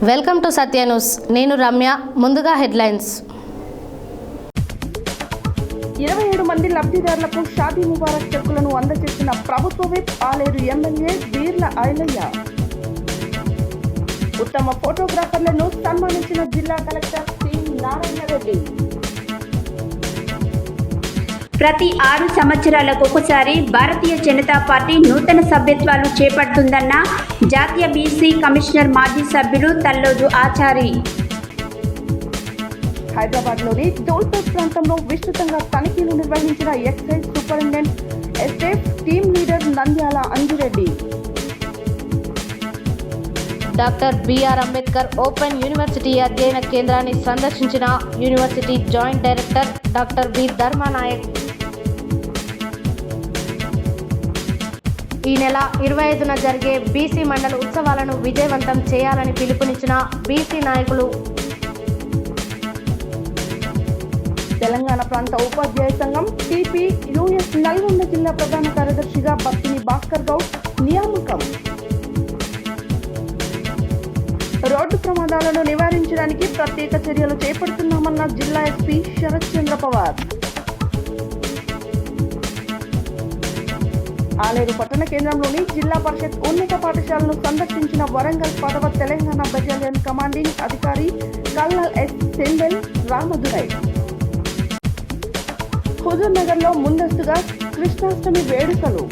Welcome to Satya news. నేను రమ్య. ముందుగా headlines. 27 మంది లబ్ధిదారులకు షాదీ ముబారక్ చెక్కులను అందజేసిన ప్రభుత్వ విప్ ఆలేరు ఎమ్మెల్యే బీర్ల ఐలయ్య. ఉత్తమ ఫోటోగ్రాఫర్లను సన్మానించిన జిల్లా కలెక్టర్ సి నారాయణ రెడ్డి. ప్రతి 6 సంవత్సరాలకు ఒకసారి భారతీయ జనతా పార్టీ నూతన సభ్యత్వాలు చేపడుతుందన్న జాతీయ బీసీ కమిషనర్ మాజీ సభ్యులు తల్లోజు ఆచారి. హైదరాబాద్లోని దౌల్పేట్ ప్రాంతంలో విస్తృతంగా తనిఖీలు నిర్వహించిన excise superintendent estate team leader Nandyala Anjireddy. Doctor BR Ambedkar open university అధ్యయన కేంద్రాన్ని సందర్శించిన university joint director doctor B Dharmanayak. ఈ నెల 25న జరిగే బీసీ మండల ఉత్సవాలను విజయవంతం చేయాలని పిలుపునిచ్చిన బీసీ నాయకులు. తెలంగాణ ప్రాంత ఉపాధ్యాయ సంఘం టీపీ యూఎస్ నల్గొండ జిల్లా ప్రధాన కార్యదర్శిగా బత్తిని భాస్కర్ గౌడ్ నియామకం. రోడ్డు ప్రమాదాలను నివారించడానికి ప్రత్యేక చర్యలు చేపడుతున్నామన్న జిల్లా ఎస్పీ శరత్ చంద్ర పవార్. ఆలేరు పట్టణ కేంద్రంలోని జిల్లా పరిషత్ ఉన్నత పాఠశాలను సందర్శించిన వరంగల్ 10వ తెలంగాణ బెటాలియన్ కమాండింగ్ అధికారి కల్నల్ ఎస్ సెందెల్ రామదురై. హుజూర్ నగర్ లో ముందస్తుగా కృష్ణాష్టమి వేడుకలు.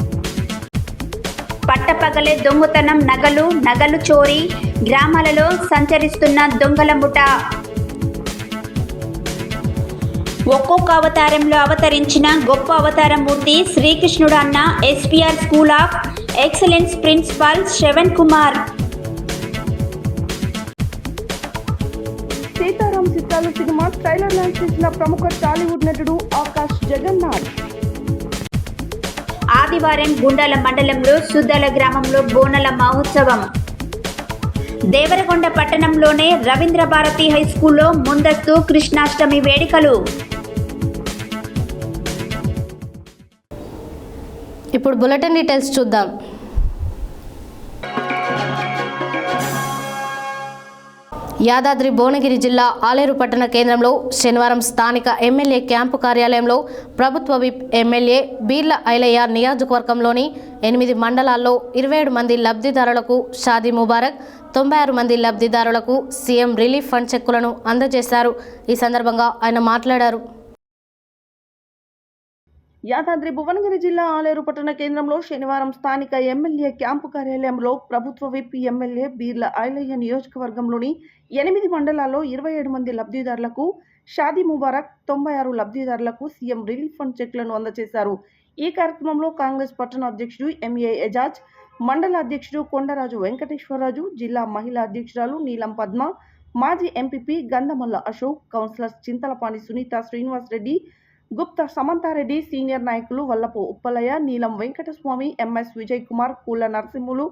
పట్టపగలే దొంగతనం, నగలు చోరీ, గ్రామాలలో సంచరిస్తున్న దొంగల ముఠా. ఒక్కొక్క అవతారంలో అవతరించిన గొప్ప అవతారమూర్తి శ్రీకృష్ణుడు అన్న SPR school of excellence principal Shravan Kumar. Sitaram చిత్రాలు సినిమా ట్రైలర్ లాంచ్ చేసిన ప్రముఖ టాలీవుడ్ నటుడు ఆకాష్ జగన్నాథ్. ఆదివారం గుండాల మండలంలో సుద్దల గ్రామంలో బోనాల మహోత్సవం. దేవరకొండ పట్టణంలోనే రవీంద్ర భారతి హై స్కూల్లో ముందస్తు కృష్ణాష్టమి వేడుకలు. ఇప్పుడు బులెటిన్ డీటెయిల్స్ చూద్దాం. యాదాద్రి భువనగిరి జిల్లా ఆలేరు పట్టణ కేంద్రంలో శనివారం స్థానిక ఎమ్మెల్యే క్యాంపు కార్యాలయంలో ప్రభుత్వ విప్ ఎమ్మెల్యే బీర్ల ఐలయ్య నియోజకవర్గంలోని 8 మండలాల్లో 27 మంది లబ్ధిదారులకు షాదీ ముబారక్, 96 మంది లబ్ధిదారులకు సీఎం రిలీఫ్ ఫండ్ చెక్కులను అందజేశారు. ఈ సందర్భంగా ఆయన మాట్లాడారు. యాదాద్రి భువనగిరి జిల్లా ఆలేరు పట్టణ కేంద్రంలో శనివారం స్థానిక ఎమ్మెల్యే క్యాంపు కార్యాలయంలో ప్రభుత్వ విప్ ఎమ్మెల్యే బీర్ల ఐలయ్య నియోజకవర్గంలోని 8 మండలాల్లో 27 మంది లబ్ధిదారులకు షాదీ ముబారక్, 96 లబ్ధిదారులకు సీఎం రిలీఫ్ ఫండ్ చెక్లను అందజేశారు. ఈ కార్యక్రమంలో కాంగ్రెస్ పట్టణ అధ్యక్షుడు ఎంఏ ఎజాజ్, మండల అధ్యక్షుడు కొండరాజు వెంకటేశ్వరరాజు, జిల్లా మహిళా అధ్యక్షురాలు నీలం పద్మ, మాజీ MPP Gandhamalla Ashok, councillors Chinthalapani Sunitha Srinivas Reddy, Gupta Samantha Reddy, senior నాయకులు వల్లపు ఉప్పలయ్య, నీలం వెంకటస్వామి, ఎంఎస్ విజయ్ కుమార్, పూల నరసింహులు,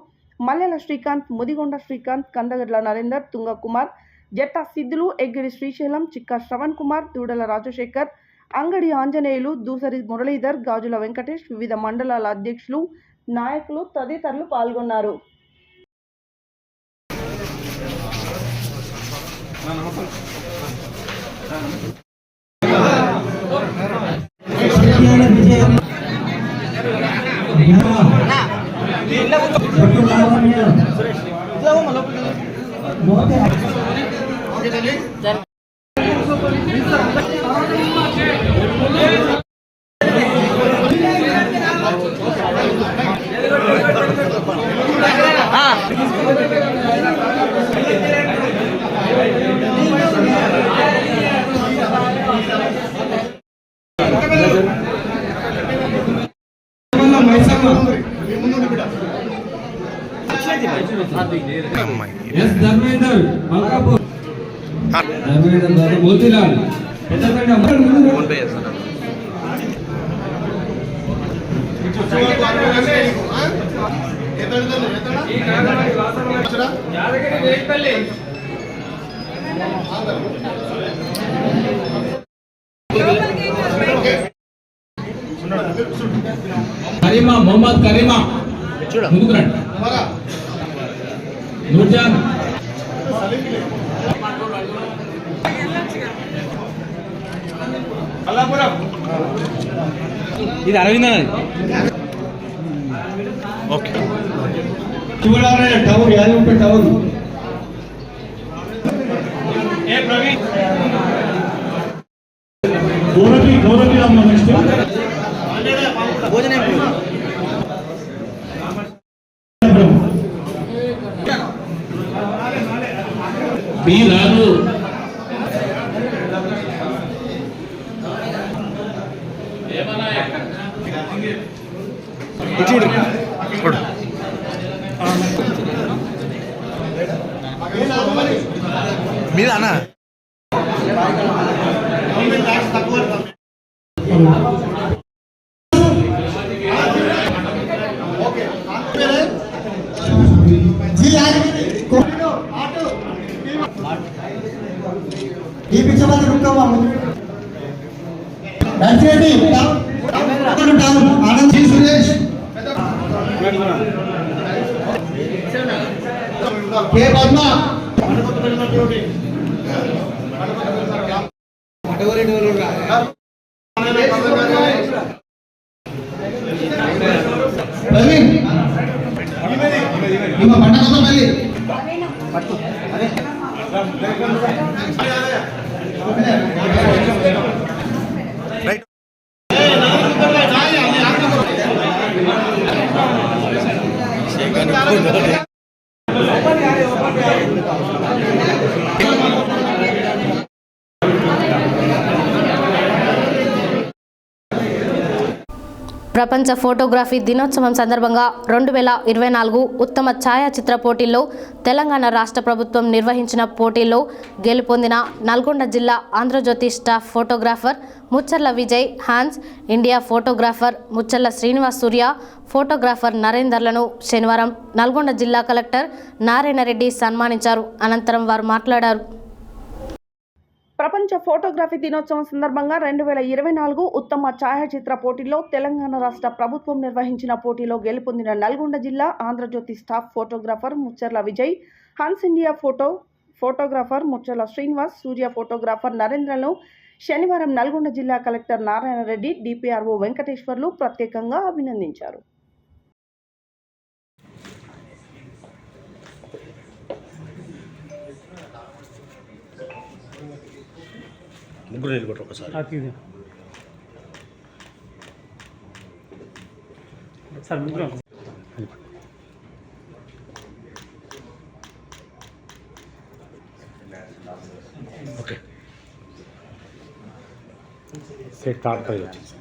మల్లెల శ్రీకాంత్, ముదిగొండ శ్రీకాంత్, కందగడ్ల నరేందర్, తుంగ కుమార్, జట్టా సిద్ధులు, ఎగ్గిడి శ్రీశైలం, చిక్కా శ్రవణ్ కుమార్, దూడల రాజశేఖర్, అంగడి ఆంజనేయులు, దూసరి మురళీధర్, గాజుల వెంకటేష్, వివిధ మండలాల అధ్యక్షులు, నాయకులు తదితరులు పాల్గొన్నారు. మోతీలాల్ करीमा मोहम्मद करीमा ముందుకు రండి నూర్జాన్ ఇది అరవింద్ ఓకే చూడాలి టౌన్ యాదవ్ టౌన్ ఏ ప్రవీణ్ గౌరవి అమ్మ నెక్స్ట్ భోజనం బి రాజు చూడు చూడు మీద అన్న ये पीछे वाले रुका हुआ आनंद जी सुरेश के पद्मा प्रवीण ನಿಮ್ಮ ಬಣ್ಣ ಮೇಲೆ రైట్ ప్రపంచ ఫోటోగ్రఫీ దినోత్సవం సందర్భంగా 2024 ఉత్తమ ఛాయాచిత్ర పోటీల్లో తెలంగాణ రాష్ట్ర ప్రభుత్వం నిర్వహించిన పోటీల్లో గెలుపొందిన నల్గొండ జిల్లా Andhrajyothy staff photographer Muchcharla Vijay Hans, India photographer Muchcharla Srinivas Surya, photographer నరేందర్లను శనివారం నల్గొండ జిల్లా కలెక్టర్ నారాయణరెడ్డి సన్మానించారు. అనంతరం వారు మాట్లాడారు. ప్రపంచ ఫోటోగ్రఫీ దినోత్సవం సందర్భంగా 2024 ఉత్తమ ఛాయాచిత్ర పోటీల్లో తెలంగాణ రాష్ట్ర ప్రభుత్వం నిర్వహించిన పోటీలో గెలుపొందిన నల్గొండ జిల్లా Andhrajyothy staff photographer Muchcharla Vijay, Hans India photographer Muchcharla Srinivas Surya, photographer నరేంద్రను శనివారం నల్గొండ జిల్లా కలెక్టర్ నారాయణరెడ్డి, డిపిఆర్ఓ వెంకటేశ్వర్లు ప్రత్యేకంగా అభినందించారు. ముగ్గురు నిలబెట్టు ఒకసారి సార్ ముగ్గురు ఓకే సెట్ తాడుతుంది వచ్చేసి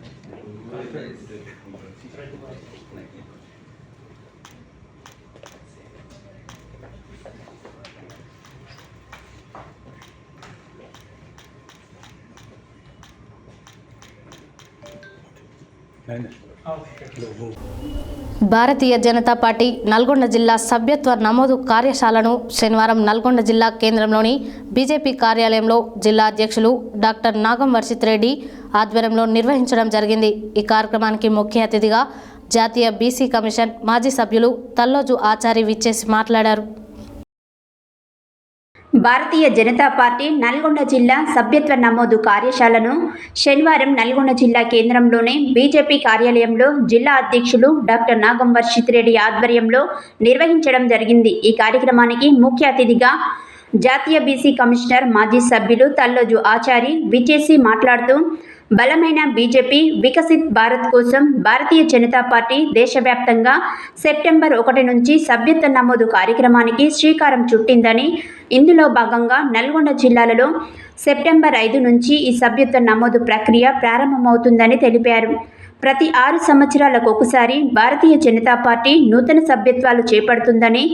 భారతీయ జనతా పార్టీ నల్గొండ జిల్లా సభ్యత్వ నమోదు కార్యశాలను శనివారం నల్గొండ జిల్లా కేంద్రంలోని బీజేపీ కార్యాలయంలో జిల్లా అధ్యక్షులు డాక్టర్ నాగం వర్షిత్ రెడ్డి ఆధ్వర్యంలో నిర్వహించడం జరిగింది. ఈ కార్యక్రమానికి ముఖ్య అతిథిగా జాతీయ బీసీ కమిషన్ మాజీ సభ్యులు తల్లోజు ఆచారి విచ్చేసి మాట్లాడారు. భారతీయ జనతా పార్టీ నల్గొండ జిల్లా సభ్యత్వ నమోదు కార్యశాలను శనివారం నల్గొండ జిల్లా కేంద్రంలోని బీజేపీ కార్యాలయంలో జిల్లా అధ్యక్షులు డాక్టర్ నాగం వర్షిత్ రెడ్డి ఆధ్వర్యంలో నిర్వహించడం జరిగింది. ఈ కార్యక్రమానికి ముఖ్య అతిథిగా జాతీయ బీసీ కమిషనర్ మాజీ సభ్యులు తల్లోజు ఆచారి విచ్చేసి మాట్లాడుతూ బలమైన బీజేపీ వికసిత్ భారత్ కోసం భారతీయ జనతా పార్టీ దేశవ్యాప్తంగా సెప్టెంబర్ 1 నుంచి సభ్యత్వ నమోదు కార్యక్రమానికి శ్రీకారం చుట్టిందని, ఇందులో భాగంగా నల్గొండ జిల్లాలలో సెప్టెంబర్ 5 నుంచి ఈ సభ్యత్వ నమోదు ప్రక్రియ ప్రారంభమవుతుందని తెలిపారు. ప్రతి 6 సంవత్సరాలకు ఒకసారి భారతీయ జనతా పార్టీ నూతన సభ్యత్వాలు చేపడుతుందని,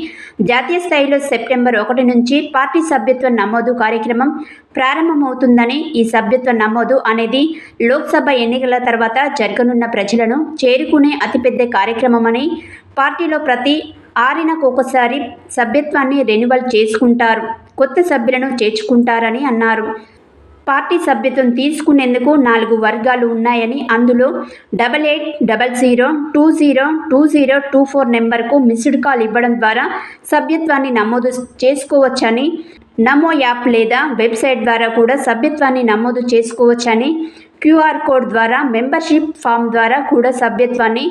జాతీయ స్థాయిలో సెప్టెంబర్ 1 నుంచి పార్టీ సభ్యత్వ నమోదు కార్యక్రమం ప్రారంభమవుతుందని, ఈ సభ్యత్వ నమోదు అనేది లోక్సభ ఎన్నికల తర్వాత జరగనున్న ప్రజలను చేరుకునే అతిపెద్ద కార్యక్రమమని, పార్టీలో ప్రతి 6 ఒకసారి సభ్యత్వాన్ని రెన్యువల్ చేసుకుంటారు, కొత్త సభ్యులను చేర్చుకుంటారని అన్నారు. పార్టీ సభ్యత్వం తీసుకునేందుకు 4 వర్గాలు ఉన్నాయని, అందులో 8800202024 నెంబర్కు మిస్డ్ కాల్ ఇవ్వడం ద్వారా సభ్యత్వాన్ని నమోదు చేసుకోవచ్చని, నమో యాప్ లేదా వెబ్సైట్ ద్వారా కూడా సభ్యత్వాన్ని నమోదు చేసుకోవచ్చని, క్యూఆర్ కోడ్ ద్వారా మెంబర్షిప్ ఫామ్ ద్వారా కూడా సభ్యత్వాన్ని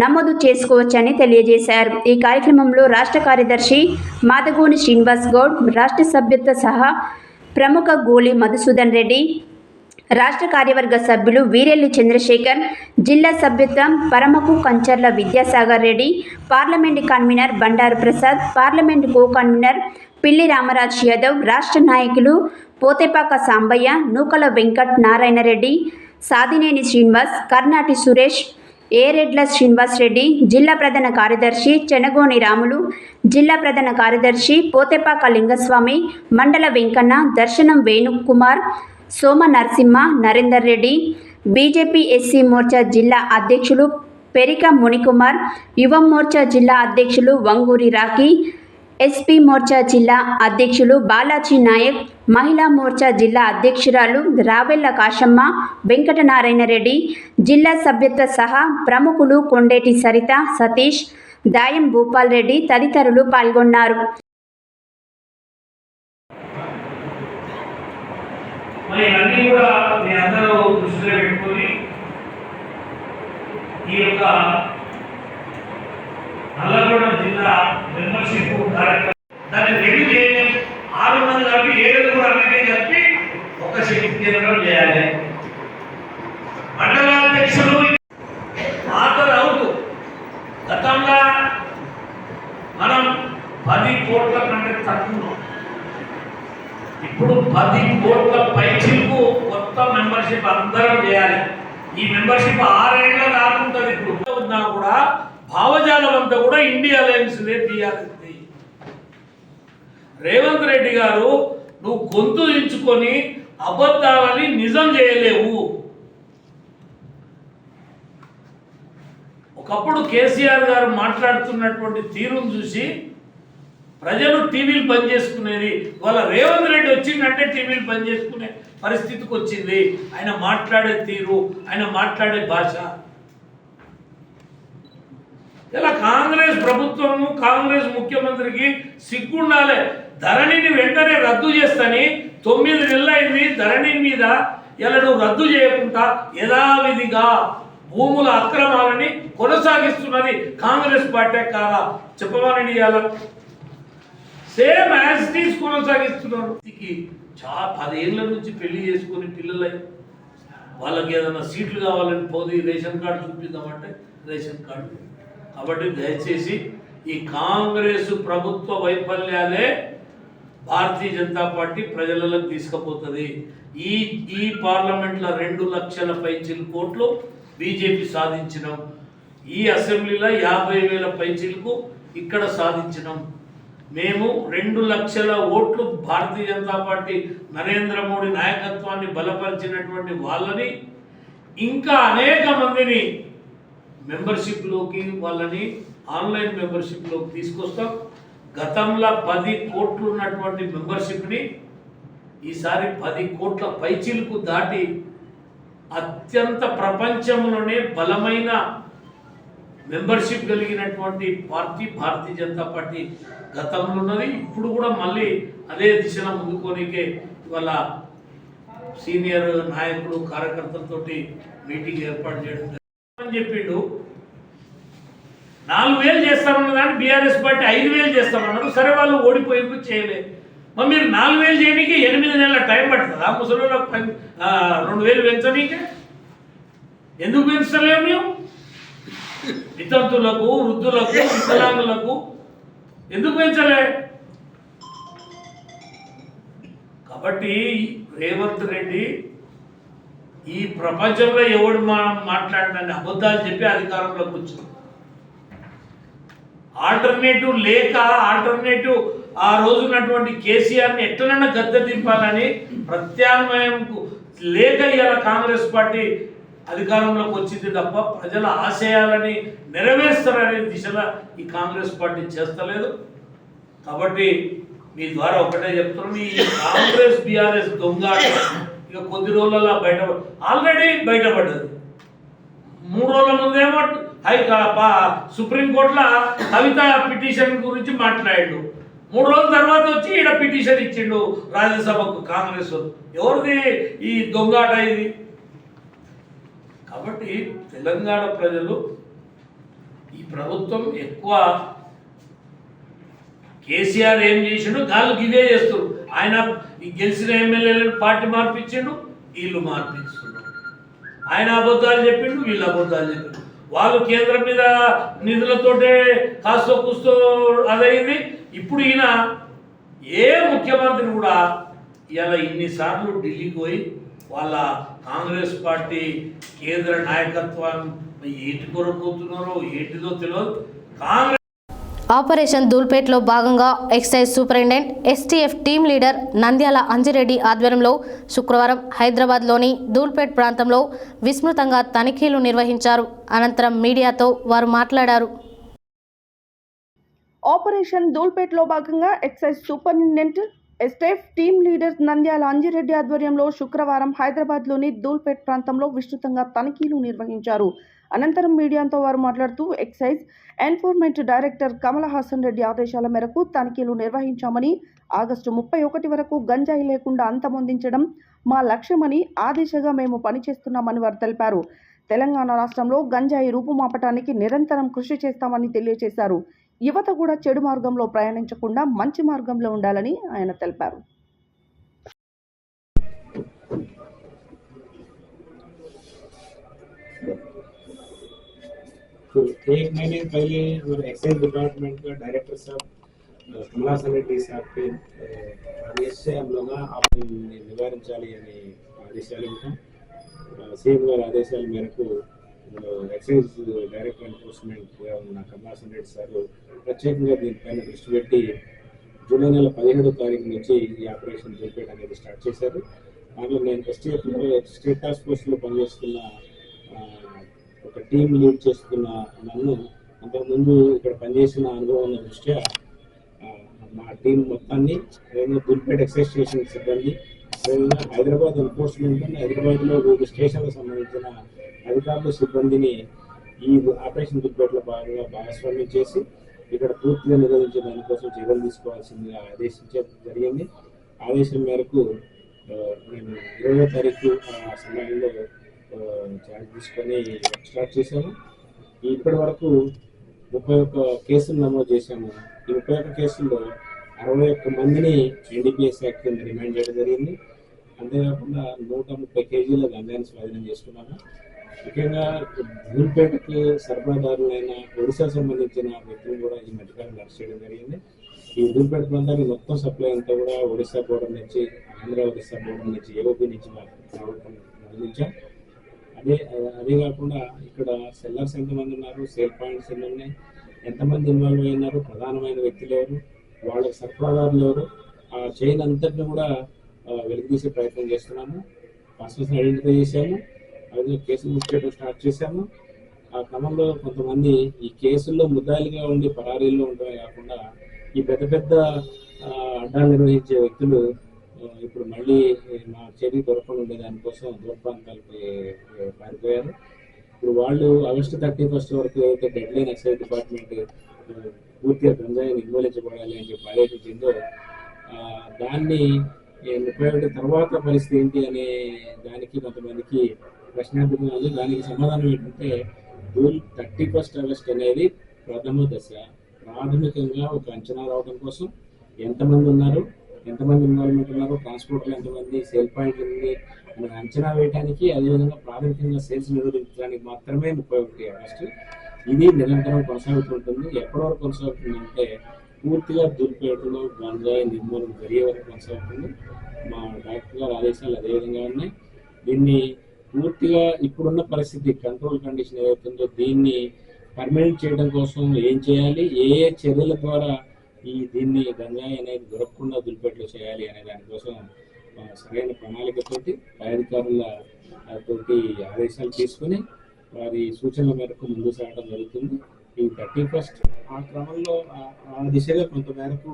నమోదు చేసుకోవచ్చని తెలియజేశారు. ఈ కార్యక్రమంలో రాష్ట్ర కార్యదర్శి మాదగోని శ్రీనివాస్ గౌడ్, రాష్ట్ర సభ్యత్వ సహా ప్రముఖ గోలి మధుసూదన్ రెడ్డి, రాష్ట్ర కార్యవర్గ సభ్యులు వీరెల్లి చంద్రశేఖర్, జిల్లా సభ్యత్వం పరమకు Kancharla Vidyasagar Reddy, parliament convener Bandaru Prasad, parliament co convener Pilli Ramaraj Yadav, రాష్ట్ర నాయకులు పోతేపాక సాంబయ్య, నూకల వెంకట్ నారాయణ రెడ్డి, సాదినేని శ్రీనివాస్, కర్నాటి సురేష్, ఏరెడ్ల శ్రీనివాస్ రెడ్డి, జిల్లా ప్రధాన కార్యదర్శి చెనగోని రాములు, జిల్లా ప్రధాన కార్యదర్శి పోతేపాక లింగస్వామి, మండల వెంకన్న, దర్శనం వేణుకుమార్, సోమ నరసింహ, నరేందర్ రెడ్డి, బీజేపీ ఎస్సీ మోర్చా జిల్లా అధ్యక్షులు పెరిక మునికుమార్, యువ మోర్చా జిల్లా అధ్యక్షులు వంగూరి రాఖీ, ఎస్పీ మోర్చా జిల్లా అధ్యక్షులు బాలాజీ నాయక్, మహిళా మోర్చా జిల్లా అధ్యక్షురాలు రావెల్ల కాశమ్మ, వెంకటనారాయణ రెడ్డి, జిల్లా సభ్యత్వ సహా ప్రముఖులు కొండేటి సరిత, సతీష్, దాయం భూపాల్ రెడ్డి తదితరులు పాల్గొన్నారు. మరి ఇవన్నీ కూడా మీ అందరూ దృష్టిలో పెట్టుకొని ఈ యొక్క నల్లగొండ జిల్లా మెంబర్షిప్ కార్యక్రమం దాన్ని రెడీ చేయడం 6 మంది కలిపి 7 కూడా అలాగే కలిపి ఒక శక్తి కేంద్రం చేయాలి. మండలాధ్యక్షులు ఆర్డర్ అవుతూ గతంలో మనం 10 కోట్ల కంటే తక్కువ, ఇప్పుడు 10 కోట్ల పైచిలకు కొత్త మెంబర్షిప్ అందరం చేయాలి. ఈ మెంబర్షిప్ 6 ఏళ్ళ రాకుంటుంది. ఇప్పుడు ఉన్నా కూడా భావజాలం అంతా కూడా ఇండియా అలయన్స్ తీయాలి. రేవంత్ రెడ్డి గారు, నువ్వు గొంతు దించుకొని అబద్ధాలని నిజం చేయలేవు. ఒకప్పుడు కేసీఆర్ గారు మాట్లాడుతున్నటువంటి తీరును చూసి ప్రజలు టీవీలు బంద్ చేసుకునేది. వాళ్ళ రేవంత్ రెడ్డి వచ్చిందంటే టీవీలు బంద్ చేసుకునే పరిస్థితికి వచ్చింది. ఆయన మాట్లాడే తీరు, ఆయన మాట్లాడే భాష. ఇలా కాంగ్రెస్ ప్రభుత్వము, కాంగ్రెస్ ముఖ్యమంత్రికి సిగ్గుండాలి. ధరణిని వెంటనే రద్దు చేస్తని 9 నెలలు అయింది. ధరణి మీద ఇలా నువ్వు రద్దు చేయకుండా యథావిధిగా భూముల అక్రమాలని కొనసాగిస్తున్నది కాంగ్రెస్ పార్టీ కాదా చెప్పమని ఇవ్వాలి. సేమ్ యాజ్ ఇట్ ఈస్ కొనసాగిస్తున్నారు. చాలా 10 ఏళ్ళ నుంచి పెళ్లి చేసుకుని పిల్లలై వాళ్ళకి ఏదైనా సీట్లు కావాలని పోయి రేషన్ కార్డు చూపిద్దామంటే రేషన్ కార్డు. కాబట్టి దయచేసి ఈ కాంగ్రెస్ ప్రభుత్వ వైఫల్యాలే భారతీయ జనతా పార్టీ ప్రజలకు తీసుకుపోతుంది. ఈ పార్లమెంట్లో 2 లక్షల పైచిలు కోట్లు బీజేపీ సాధించినాం. ఈ అసెంబ్లీలో 50,000 పైచిలకు ఇక్కడ సాధించినాం. మేము 2 లక్షల ఓట్లు భారతీయ జనతా పార్టీ నరేంద్ర మోడీ నాయకత్వాన్ని బలపరిచినటువంటి వాళ్ళని ఇంకా అనేక మందిని మెంబర్షిప్లోకి, వాళ్ళని ఆన్లైన్ మెంబర్షిప్లోకి తీసుకొస్తాం. గతంలో 10 కోట్లు ఉన్నటువంటి మెంబర్షిప్ని ఈసారి 10 కోట్ల పైచిలకు దాటి అత్యంత ప్రపంచంలోనే బలమైన మెంబర్షిప్ కలిగినటువంటి పార్టీ భారతీయ జనతా పార్టీ గతంలో ఉన్నది. ఇప్పుడు కూడా మళ్ళీ అదే దిశలో ముందుకోనికే ఇవాళ సీనియర్ నాయకులు కార్యకర్తలతోటి మీటింగ్ ఏర్పాటు చేయడం అని చెప్పిండు. 4,000 చేస్తామన్న దాన్ని బీఆర్ఎస్ పార్టీ 5,000 చేస్తామన్నారు. సరే, వాళ్ళు ఓడిపోయేందుకు చేయలేదు. మరి మీరు 4,000 చేయడానికి 8 నెలల టైం పడుతుందా? ముసలిళ్ళకు 2,000 పెంచనీకే ఎందుకు పెంచలేము? మేము వితంతులకు, వృద్ధులకు, వికలాంగులకు ఎందుకు పెంచలే? కాబట్టి రేవంత్ రెడ్డి ఈ ప్రపంచంలో ఎవడు మాట్లాడినని అబద్ధాలు చెప్పి అధికారంలోకి వచ్చింది. ఆల్టర్నేటివ్ లేక, ఆల్టర్నేటివ్ ఆ రోజున్నటువంటి కేసీఆర్ని ఎట్లనైనా గద్దె దింపాలని ప్రత్యామ్నాయం లేక ఇవాళ కాంగ్రెస్ పార్టీ అధికారంలోకి వచ్చింది తప్ప ప్రజల ఆశయాలని నెరవేర్స్తారనే దిశలో ఈ కాంగ్రెస్ పార్టీ చేస్తలేదు. కాబట్టి మీ ద్వారా ఒకటే చెప్తున్నాను, ఈ కాంగ్రెస్ బీఆర్ఎస్ దొంగ ఇక కొద్ది రోజులలో ఆల్రెడీ బయటపడ్డది. 3 రోజుల ముందేమో సుప్రీంకోర్టులో కవిత పిటిషన్ గురించి మాట్లాడాడు. 3 రోజుల తర్వాత వచ్చి ఈడ పిటిషన్ ఇచ్చిండు రాజ్యసభకు కాంగ్రెస్ వాళ్ళు. ఎవరిది ఈ దొంగాట ఇది? కాబట్టి తెలంగాణ ప్రజలు ఈ ప్రభుత్వం ఎక్కువ కేసీఆర్ ఏం చేసిండు గాళ్ళు ఇవే చేస్తారు. ఆయన ఈ గెలిచిన ఎమ్మెల్యేలను పార్టీ మార్పించిండు, వీళ్ళు మార్పిస్తున్నారు. ఆయన అబద్ధాలు చెప్పిండు, వీళ్ళు అబద్ధాలు చెప్పిండు. వాళ్ళు కేంద్రం మీద నిధులతోటే కాస్తో కూస్తో అదైంది. ఇప్పుడు ఈయన ఏ ముఖ్యమంత్రి కూడా ఇలా ఇన్నిసార్లు ఢిల్లీకి పోయి వాళ్ళ కాంగ్రెస్ పార్టీ కేంద్ర నాయకత్వాన్ని ఏంటి కోరబోతున్నారో ఏంటిదో తెలియదు. కాంగ్రెస్ ఆపరేషన్ ధూల్పేట్లో భాగంగా excise superintendent STF team leader Nandyala Anjireddy ఆధ్వర్యంలో శుక్రవారం హైదరాబాద్లోని ధూల్పేట్ ప్రాంతంలో విస్తృతంగా తనిఖీలు నిర్వహించారు. అనంతరం మీడియాతో వారు మాట్లాడారు. ఆపరేషన్ ధూల్పేట్లో భాగంగా excise superintendent STF team leader Nandyala Anjireddy ఆధ్వర్యంలో శుక్రవారం హైదరాబాద్లోని ధూల్పేట్ ప్రాంతంలో విస్తృతంగా తనిఖీలు నిర్వహించారు. అనంతరం మీడియాతో వారు మాట్లాడుతూ excise enforcement director Kamal Haasan Reddy ఆదేశాల మేరకు తనిఖీలు నిర్వహించామని, ఆగస్టు 31 వరకు గంజాయి లేకుండా అంతమొందించడం మా లక్ష్యమని, ఆ దిశగా మేము పనిచేస్తున్నామని వారు తెలిపారు. తెలంగాణ రాష్ట్రంలో గంజాయి రూపుమాపటానికి నిరంతరం కృషి చేస్తామని తెలియజేశారు. యువత కూడా చెడు మార్గంలో ప్రయాణించకుండా మంచి మార్గంలో ఉండాలని ఆయన తెలిపారు. तो 1 महीने पहले एक्साइज डिपार्टमेंट का डायरेक्टर साहब कमल हासन रेड्डी साहब के आदेश से हम लोग आपने निवाరించాలి అనే ఆదేశాలు ఉంటాం. సీఎం గారి ఆదేశాల మేరకు ఎక్సైజ్ డైరెక్టర్ ఎన్ఫోర్స్మెంట్ ఉన్న కమల్ హాసన్ రెడ్డి సార్ ప్రత్యేకంగా దీనిపైన దృష్టి పెట్టి జూలై నెల 17వ తారీఖు నుంచి ఈ ఆపరేషన్ ధూల్పేట్ అనేది స్టార్ట్ చేశారు. దాంట్లో నేను ఎస్టీఎఫ్లో స్టేట్ టాస్క్ ఫోర్స్లో పనిచేస్తున్న ఒక టీం లీడ్ చేస్తున్న నన్ను అంతకుముందు ఇక్కడ పనిచేసిన అనుభవం ఉన్న దృష్ట్యా మా టీం మొత్తాన్ని ధూల్పేట్ ఎక్సైజ్ స్టేషన్ సిబ్బంది, అదేవిధంగా హైదరాబాద్ ఎన్ఫోర్స్మెంట్ హైదరాబాద్లో వివిధ స్టేషన్లకు సంబంధించిన అధికారుల సిబ్బందిని ఈ ఆపరేషన్ ధూల్పేట్లో భాగస్వామ్యం చేసి ఇక్కడ పూర్తిగా నిరోధించే దానికోసం చర్యలు తీసుకోవాల్సిందిగా ఆదేశించడం జరిగింది. ఆదేశం మేరకు నేను 20వ తారీఖు ఆ సమయంలో ఛార్జ్ తీసుకొని స్టార్ట్ చేశాము. ఇప్పటి వరకు 31 కేసులు నమోదు చేశాము. ఈ 31 కేసుల్లో 61 మందిని ఎన్డీపీఎస్ యాక్ట్ కింద రిమాండ్ చేయడం జరిగింది. అంతేకాకుండా 130 కేజీల గంజాయిని స్వాధీనం చేసుకున్నాము. ముఖ్యంగా ధూల్పేటకి సరఫరాదారులైన ఒడిశా సంబంధించిన వ్యక్తులు కూడా ఈ మధ్యకాలంలో అరెస్ట్ చేయడం జరిగింది. ఈ ధూల్పేట ప్రాంతానికి మొత్తం సప్లై అంతా కూడా ఒడిశా బోర్డర్ నుంచి, ఆంధ్ర ఒడిశా బోర్డర్ నుంచి, ఏఓపీ నుంచి ప్రారంభించాం. అదే కాకుండా ఇక్కడ సెల్లర్స్ ఎంతమంది ఉన్నారు, సేల్ పాయింట్స్ ఎన్ని ఉన్నాయి, ఎంతమంది ఇన్వాల్వ్ అయినారు, ప్రధానమైన వ్యక్తులు ఎవరు, వాళ్ళకి సరఫరాదారులు ఎవరు, ఆ చైన్ అంతటిని కూడా వెలికితీసే ప్రయత్నం చేస్తున్నాము. పర్సన్స్ని ఐడెంటిఫై చేశాము. అదే కేసులు బుక్ చేయడం స్టార్ట్ చేశాము. ఆ క్రమంలో కొంతమంది ఈ కేసుల్లో ముద్దాయిలుగా ఉండి పరారీల్లో ఉండడమే కాకుండా ఈ పెద్ద పెద్ద అడ్డాలు నిర్వహించే వ్యక్తులు ఇప్పుడు మళ్ళీ మా చర్య దొరకకుండా ఉండే దానికోసం దూర ప్రాంతాలకి పారిపోయారు. ఇప్పుడు వాళ్ళు ఆగస్టు 31 వరకు ఏదైతే డెడ్ లైన్ ఎక్సైజ్ డిపార్ట్మెంట్ పూర్తిగా గంజాయిని నిర్మూలించబడాలి అని చెప్పి ఆదేశించిందో దాన్ని 31 తర్వాత పరిస్థితి ఏంటి అనే దానికి కొంతమందికి ప్రశ్నార్థకం ఉంది. దానికి సమాధానం ఏంటంటే 31 ఆగస్ట్ అనేది ప్రథమ దశ. ప్రాథమికంగా ఒక అంచనా రావడం కోసం ఎంతమంది ఉన్నారు, ఎంతమంది ఇన్వాల్వ్మెంట్ ఉన్నారు, ట్రాన్స్పోర్ట్లో ఎంతమంది, సేల్ పాయింట్ ఉంది అని అంచనా వేయడానికి, అదేవిధంగా ప్రాథమికంగా సేల్స్ నిర్వహించడానికి మాత్రమే 31 ఆగస్టు. ఇది నిరంతరం కొనసాగుతుంటుంది. ఎప్పటి వరకు కొనసాగుతుందంటే పూర్తిగా ధూల్పేటలో గంజాయి నిర్మూలన జరిగే వరకు కొనసాగుతుంది. మా డైరెక్టర్ గారి ఆదేశాలు అదేవిధంగా ఉన్నాయి. దీన్ని పూర్తిగా ఇప్పుడున్న పరిస్థితి కంట్రోల్ కండిషన్ ఏదైతుందో దీన్ని పర్మనెంట్ చేయడం కోసం ఏం చేయాలి, ఏ ఏ చర్యల ద్వారా దీన్ని గంజాయి అనేది దొరకకుండా ధూల్పేటలో చేయాలి అనే దానికోసం సరైన ప్రణాళికతోటి పై అధికారులతోటి ఆదేశాలు తీసుకుని వారి సూచనల మేరకు ముందు సాగడం జరుగుతుంది. ఈ 31 ఆ క్రమంలో ఆ దిశగా కొంత మేరకు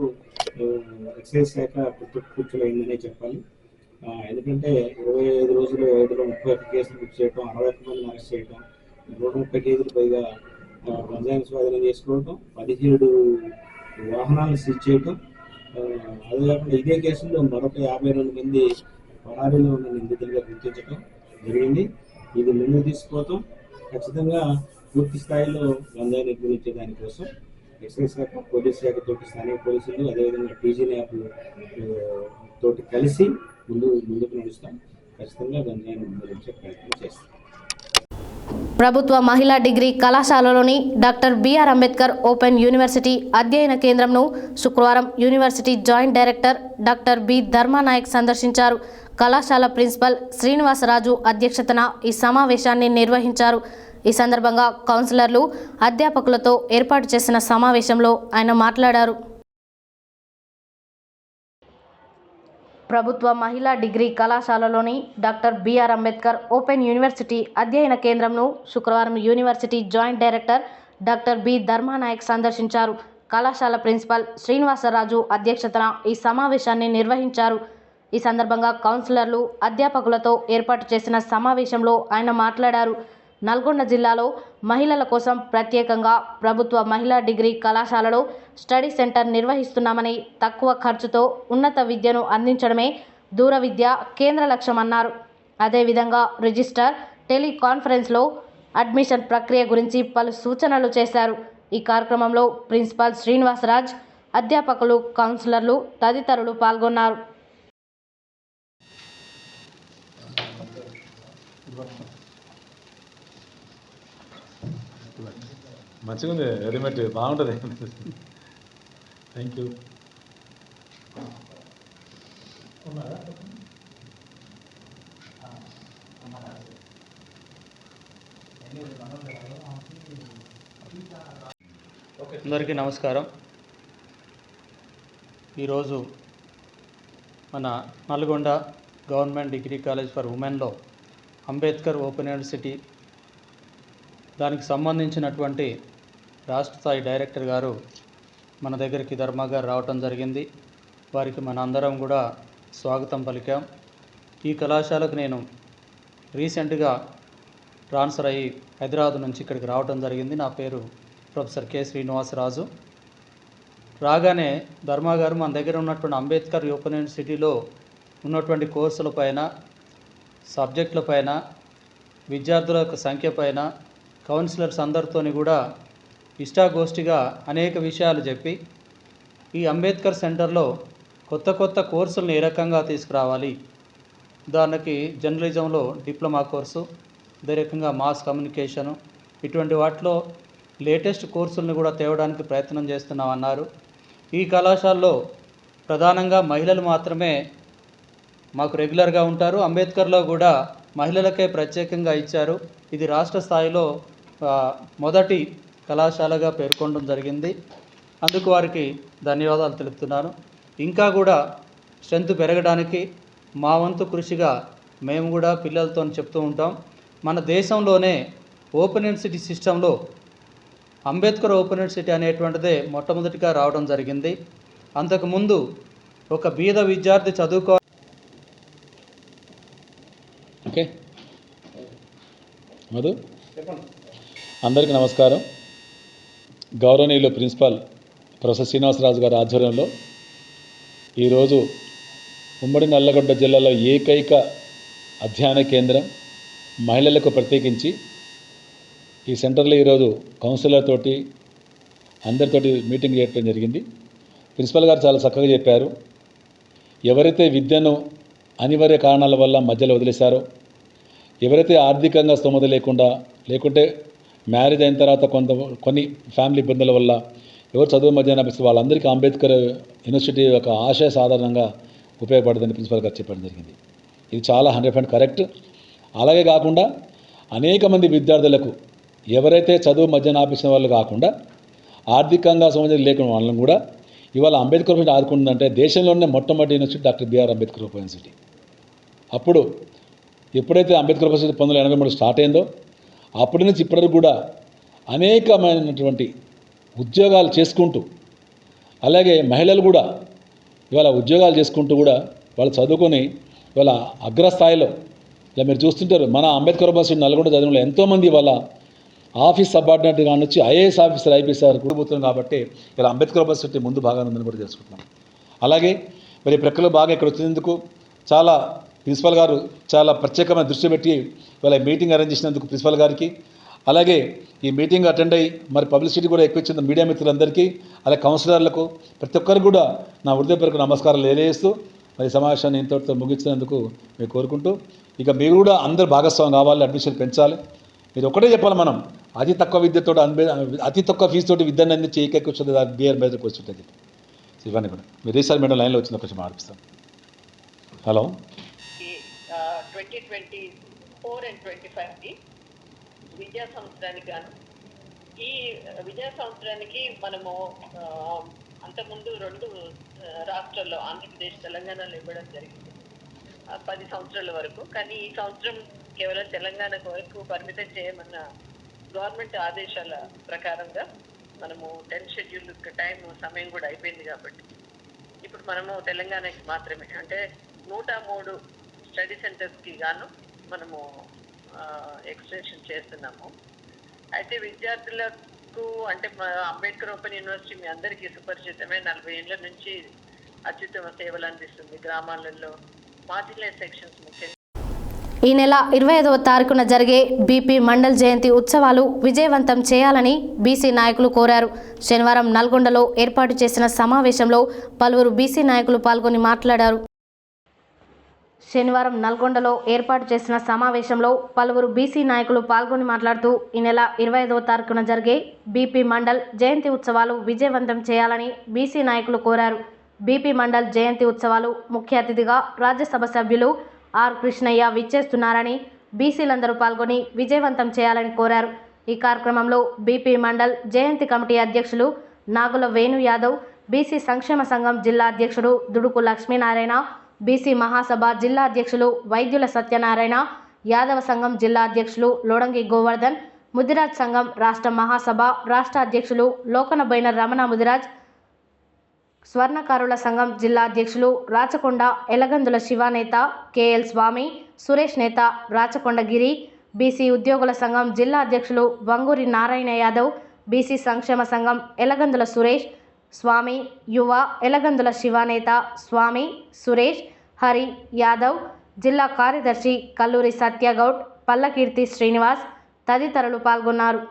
ఎక్సైజ్ శాఖ కూర్చోలైందనే చెప్పాలి. ఎందుకంటే 25 రోజులు 31 కేసులు బుక్ చేయటం, 61 మందిని అరెస్ట్ చేయటం, 130 కేజీలు పైగా గంజాయిని స్వాధీనం చేసుకోవటం, 17 వాహనాలను సీజ్ చేయటం, అది కాకుండా ఇదే కేసులో మరొక 52 మంది పరారీలో ఉన్న నిందితులుగా గుర్తించడం జరిగింది. ఇది ముందుకు తీసుకుపోతాం. ఖచ్చితంగా పూర్తి స్థాయిలో గంజాయి నిర్మూలించే దానికోసం ఎక్సైజ్ శాఖ, పోలీస్ శాఖతో, స్థానిక పోలీసులు, అదేవిధంగా టీజీ ల్యాబ్ తోటి కలిసి ముందుకు నడుస్తాం. ఖచ్చితంగా గంజాయి నిర్మూలించే ప్రయత్నం చేస్తాం. ప్రభుత్వ మహిళా డిగ్రీ కళాశాలలోని doctor BR Ambedkar open university అధ్యయన కేంద్రంను శుక్రవారం university joint director doctor B Dharmanayak సందర్శించారు. కళాశాల ప్రిన్సిపల్ శ్రీనివాసరాజు అధ్యక్షతన ఈ సమావేశాన్ని నిర్వహించారు. ఈ సందర్భంగా కౌన్సిలర్లు, అధ్యాపకులతో ఏర్పాటు చేసిన సమావేశంలో ఆయన మాట్లాడారు. ప్రభుత్వ మహిళా డిగ్రీ కళాశాలలోని doctor BR Ambedkar open university అధ్యయన కేంద్రంను శుక్రవారం university joint director doctor B Dharmanayak సందర్శించారు. కళాశాల ప్రిన్సిపల్ శ్రీనివాసరాజు అధ్యక్షతన ఈ సమావేశాన్ని నిర్వహించారు. ఈ సందర్భంగా కౌన్సిలర్లు, అధ్యాపకులతో ఏర్పాటు చేసిన సమావేశంలో ఆయన మాట్లాడారు. నల్గొండ జిల్లాలో మహిళల కోసం ప్రత్యేకంగా ప్రభుత్వ మహిళా డిగ్రీ కళాశాలలో స్టడీ సెంటర్ నిర్వహిస్తున్నామని, తక్కువ ఖర్చుతో ఉన్నత విద్యను అందించడమే దూర విద్య కేంద్ర లక్ష్యమన్నారు. అదేవిధంగా రిజిస్టర్ టెలికాన్ఫరెన్స్లో అడ్మిషన్ ప్రక్రియ గురించి పలు సూచనలు చేశారు. ఈ కార్యక్రమంలో ప్రిన్సిపాల్ శ్రీనివాసరాజ్, అధ్యాపకులు, కౌన్సిలర్లు తదితరులు పాల్గొన్నారు. మంచిగా ఉంది, రెడీమేడ్ బాగుంటుంది. Thank you. అందరికీ నమస్కారం. ఈరోజు మన Nalgonda government degree college for ఉమెన్లో అంబేద్కర్ ఓపెన్ యూనివర్సిటీ దానికి సంబంధించినటువంటి రాష్ట్ర స్థాయి డైరెక్టర్ గారు మన దగ్గరికి ధర్మా గారు రావటం జరిగింది. వారికి మన అందరం కూడా స్వాగతం పలికాం. ఈ కళాశాలకు నేను రీసెంట్గా ట్రాన్స్ఫర్ అయ్యి హైదరాబాద్ నుంచి ఇక్కడికి రావటం జరిగింది. నా పేరు ప్రొఫెసర్ కె శ్రీనివాసరాజు. రాగానే ధర్మా గారు మన దగ్గర ఉన్నటువంటి అంబేద్కర్ ఓపెన్ యూనివర్సిటీలో ఉన్నటువంటి కోర్సుల పైన, సబ్జెక్టుల పైన, విద్యార్థుల యొక్క సంఖ్య పైన, కౌన్సిలర్స్ అందరితోని కూడా ఇష్టాగోష్ఠిగా అనేక విషయాలు చెప్పి, ఈ అంబేద్కర్ సెంటర్లో కొత్త కొత్త కోర్సులను ఏ రకంగా తీసుకురావాలి, ఉదాహరణకి జర్నలిజంలో డిప్లొమా కోర్సు, అదే రకంగా మాస్ కమ్యూనికేషను, ఇటువంటి వాటిలో లేటెస్ట్ కోర్సులను కూడా తేవడానికి ప్రయత్నం చేస్తున్నామన్నారు. ఈ కళాశాలలో ప్రధానంగా మహిళలు మాత్రమే మాకు రెగ్యులర్గా ఉంటారు. అంబేద్కర్లో కూడా మహిళలకే ప్రత్యేకంగా ఇచ్చారు. ఇది రాష్ట్ర స్థాయిలో మొదటి కళాశాలగా పేర్కొనడం జరిగింది. అందుకు వారికి ధన్యవాదాలు తెలుపుతున్నాను. ఇంకా కూడా స్ట్రెంత్ పెరగడానికి మా వంతు కృషిగా మేము కూడా పిల్లలతో చెప్తూ ఉంటాం. మన దేశంలోనే ఓపెన్ యూనివర్సిటీ సిస్టంలో అంబేద్కర్ ఓపెన్ యూనివర్సిటీ అనేటువంటిదే మొట్టమొదటిగా రావడం జరిగింది. అంతకుముందు ఒక బీద విద్యార్థి చదువుకోవాలి. ఓకే మధు, అందరికీ నమస్కారం. గౌరవనీయులు ప్రిన్సిపాల్ ప్రొఫెసర్ శ్రీనివాసరాజు గారి ఆధ్వర్యంలో ఈరోజు ఉమ్మడి నల్లగొండ జిల్లాలో ఏకైక అధ్యయన కేంద్రం మహిళలకు ప్రత్యేకించి ఈ సెంటర్లో ఈరోజు కౌన్సిలర్ తోటి అందరితోటి మీటింగ్ చేయడం జరిగింది. ప్రిన్సిపల్ గారు చాలా చక్కగా చెప్పారు. ఎవరైతే విద్యను అనివార్య కారణాల వల్ల మధ్యలో వదిలేశారో, ఎవరైతే ఆర్థికంగా స్తోమత లేకుంటే మ్యారేజ్ అయిన తర్వాత కొన్ని ఫ్యామిలీ ఇబ్బందుల వల్ల ఎవరు చదువు మధ్యాహ్నం అనిపిస్తే వాళ్ళందరికీ అంబేద్కర్ యూనివర్సిటీ యొక్క ఆశయ సాధారణంగా ఉపయోగపడుతుందని ప్రిన్సిపల్ గారు చెప్పడం జరిగింది. ఇది చాలా 100% కరెక్ట్. అలాగే కాకుండా అనేక మంది విద్యార్థులకు ఎవరైతే చదువు మధ్యాహ్నం ఆపించిన వాళ్ళు కాకుండా ఆర్థికంగా సంబంధం లేకుండా వాళ్ళని కూడా ఇవాళ అంబేద్కర్ యూనివర్సిటీ ఆదుకుంటుందంటే దేశంలోనే మొట్టమొదటి university doctor BR Ambedkar open university. అప్పుడు ఎప్పుడైతే అంబేద్కర్ యూనివర్సిటీ 1983 స్టార్ట్ అయిందో అప్పటి నుంచి ఇప్పటివరకు కూడా అనేకమైనటువంటి ఉద్యోగాలు చేసుకుంటూ, అలాగే మహిళలు కూడా ఇవాళ ఉద్యోగాలు చేసుకుంటూ కూడా వాళ్ళు చదువుకొని ఇవాళ అగ్రస్థాయిలో ఇలా మీరు చూస్తుంటారు. మన అంబేద్కర్ యూనివర్సిటీ నల్గొండ చదివిన ఎంతోమంది ఇవాళ ఆఫీస్ సబార్డినేట్ కానిచ్చి ఐఏఎస్ ఆఫీసర్, ఐపీఎస్ కుడిపోతుంది. కాబట్టి ఇలా అంబేద్కర్ యూనివర్సిటీ ముందు భాగాన్ని ఉందని కూడా తెలుసుకుంటున్నాం. అలాగే మరి ప్రక్రియలో బాగా ఇక్కడ వచ్చినందుకు చాలా ప్రిన్సిపల్ గారు చాలా ప్రత్యేకమైన దృష్టి పెట్టి ఇవాళ మీటింగ్ అరేంజ్ చేసినందుకు ప్రిన్సిపల్ గారికి, అలాగే ఈ మీటింగ్ అటెండ్ అయ్యి మరి పబ్లిసిటీ కూడా ఎక్కువ ఇచ్చిన మీడియా మిత్రులందరికీ, అలాగే కౌన్సిలర్లకు ప్రతి ఒక్కరికి కూడా నా హృదయపూర్వక నమస్కారాలు తెలియజేస్తూ మరి సమావేశాన్ని ఇంతటితో ముగించినందుకు మేము కోరుకుంటూ, ఇక మీరు కూడా అందరు భాగస్వామ్యం కావాలి, అడ్మిషన్ పెంచాలి. మీరు ఒకటే చెప్పాలి, మనం అతి తక్కువ విద్యతో అతి తక్కువ ఫీజుతోటి విద్యను అందించి ఏకైక వస్తుంది బిఆర్ మీదకి వస్తుంటుంది. ఇవన్నీ కూడా మీరు ఈసారి మేడం లైన్లో వచ్చిన కొంచెం ఆడిపిస్తాం. హలో 2024 and 25కి విద్యా సంవత్సరానికి గాను ఈ విద్యా సంవత్సరానికి మనము అంతకుముందు 2 రాష్ట్రాల్లో ఆంధ్రప్రదేశ్, తెలంగాణలో ఇవ్వడం జరిగింది 10 సంవత్సరాల వరకు. కానీ ఈ సంవత్సరం కేవలం తెలంగాణకు వరకు పరిమితం చేయమన్న గవర్నమెంట్ ఆదేశాల ప్రకారంగా మనము 10 షెడ్యూల్ సమయం కూడా అయిపోయింది కాబట్టి ఇప్పుడు మనము తెలంగాణకి మాత్రమే, అంటే 103 స్టడీ సెంటర్స్కి గాను మనము ఎక్స్టెన్షన్ చేస్తున్నాము. అయితే విద్యార్థులకు అంటే అంబేద్కర్ ఓపెన్ యూనివర్సిటీ మీ అందరికీ సుపరిచితమే, 40 ఏళ్ల నుంచి అత్యుత్తమ సేవలు అందిస్తుంది గ్రామాలలో మార్జినలైజ్ సెక్షన్స్ ముఖ్యంగా. ఈ నెల 25వ తారీఖున జరిగే బీపీ మండల్ జయంతి ఉత్సవాలు విజయవంతం చేయాలని బీసీ నాయకులు కోరారు. శనివారం నల్గొండలో ఏర్పాటు చేసిన సమావేశంలో పలువురు బీసీ నాయకులు పాల్గొని మాట్లాడారు. మాట్లాడుతూ ఈ నెల 25వ తారీఖున జరిగే బీపీ మండల్ జయంతి ఉత్సవాలు విజయవంతం చేయాలని బీసీ నాయకులు కోరారు. బీపీ మండల్ జయంతి ఉత్సవాలు ముఖ్య అతిథిగా రాజ్యసభ సభ్యులు ఆర్ కృష్ణయ్య విచ్చేస్తున్నారని బీసీలందరూ పాల్గొని విజయవంతం చేయాలని కోరారు. ఈ కార్యక్రమంలో బీపీ మండల్ జయంతి కమిటీ అధ్యక్షులు నాగుల వేణు యాదవ్, బీసీ సంక్షేమ సంఘం జిల్లా అధ్యక్షుడు దుడుకు లక్ష్మీనారాయణ, బీసీ మహాసభ జిల్లా అధ్యక్షులు వైద్యుల సత్యనారాయణ, యాదవ సంఘం జిల్లా అధ్యక్షులు లోడంగి గోవర్ధన్, ముదిరాజ్ సంఘం రాష్ట్ర మహాసభ రాష్ట్ర అధ్యక్షులు లోకనబైన రమణ ముదిరాజ్, స్వర్ణకారుల సంఘం జిల్లా అధ్యక్షులు రాచకొండ ఎలగందుల శివానేత కేఎల్ స్వామి, సురేష్ నేత రాచకొండ గిరి, బీసీ ఉద్యోగుల సంఘం జిల్లా అధ్యక్షులు వంగూరి నారాయణ యాదవ్, బీసీ సంక్షేమ సంఘం ఎలగందుల సురేష్ స్వామి, యువ ఎలగందుల శివానేత స్వామి, సురేష్, హరి యాదవ్, జిల్లా కార్యదర్శి కల్లూరి సత్యగౌడ్, పల్లకీర్తి శ్రీనివాస్ తదితరులు పాల్గొన్నారు.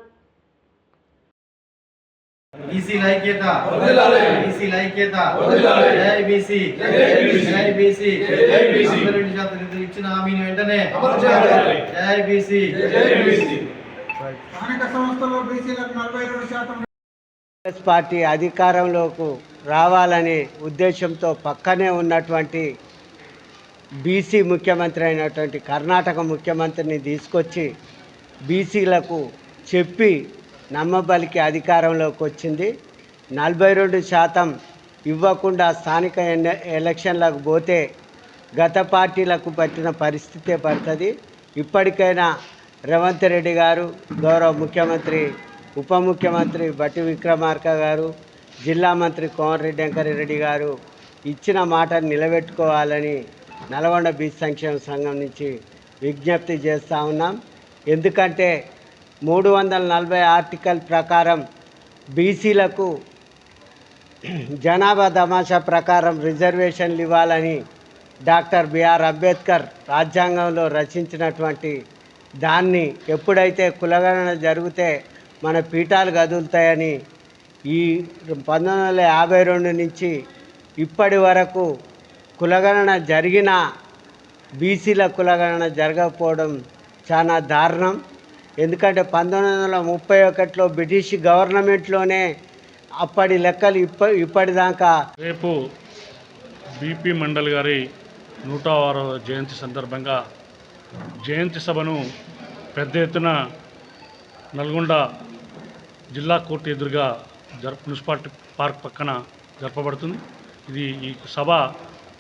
కాంగ్రెస్ పార్టీ అధికారంలోకి రావాలనే ఉద్దేశంతో పక్కనే ఉన్నటువంటి బీసీ ముఖ్యమంత్రి అయినటువంటి కర్ణాటక ముఖ్యమంత్రిని తీసుకొచ్చి బీసీలకు చెప్పి నమ్మబలికి అధికారంలోకి వచ్చింది. 42% ఇవ్వకుండా స్థానిక ఎలక్షన్లకు పోతే గత పార్టీలకు పట్టిన పరిస్థితే పడుతుంది. ఇప్పటికైనా రేవంత్ రెడ్డి గారు, గౌరవ ముఖ్యమంత్రి ఉప ముఖ్యమంత్రి బట్టి విక్రమార్క గారు, జిల్లా మంత్రి కోమటిరెడ్డి వెంకటరెడ్డి గారు ఇచ్చిన మాటను నిలబెట్టుకోవాలని నల్గొండ బీసీ సంక్షేమ సంఘం నుంచి విజ్ఞప్తి చేస్తూ ఉన్నాం. ఎందుకంటే 340 ఆర్టికల్ ప్రకారం బీసీలకు జనాభా తమాషా ప్రకారం రిజర్వేషన్లు ఇవ్వాలని డాక్టర్ బిఆర్ అంబేద్కర్ రాజ్యాంగంలో రచించినటువంటి దాన్ని ఎప్పుడైతే కులగణన జరిగితే మన పీఠాలు కదులుతాయని ఈ 1952 నుంచి ఇప్పటి వరకు కులగణన జరిగిన బీసీల కులగణన జరగకపోవడం చాలా దారుణం. ఎందుకంటే 1931లో బ్రిటిష్ గవర్నమెంట్లోనే అప్పటి లెక్కలు ఇప్పటిదాకా. రేపు బీపీ మండల్ గారి 106వ జయంతి సందర్భంగా జయంతి సభను పెద్ద ఎత్తున నల్గొండ జిల్లా కోర్టు ఎదురుగా మున్సిపాలిటీ పార్క్ పక్కన జరపబడుతుంది. ఈ సభ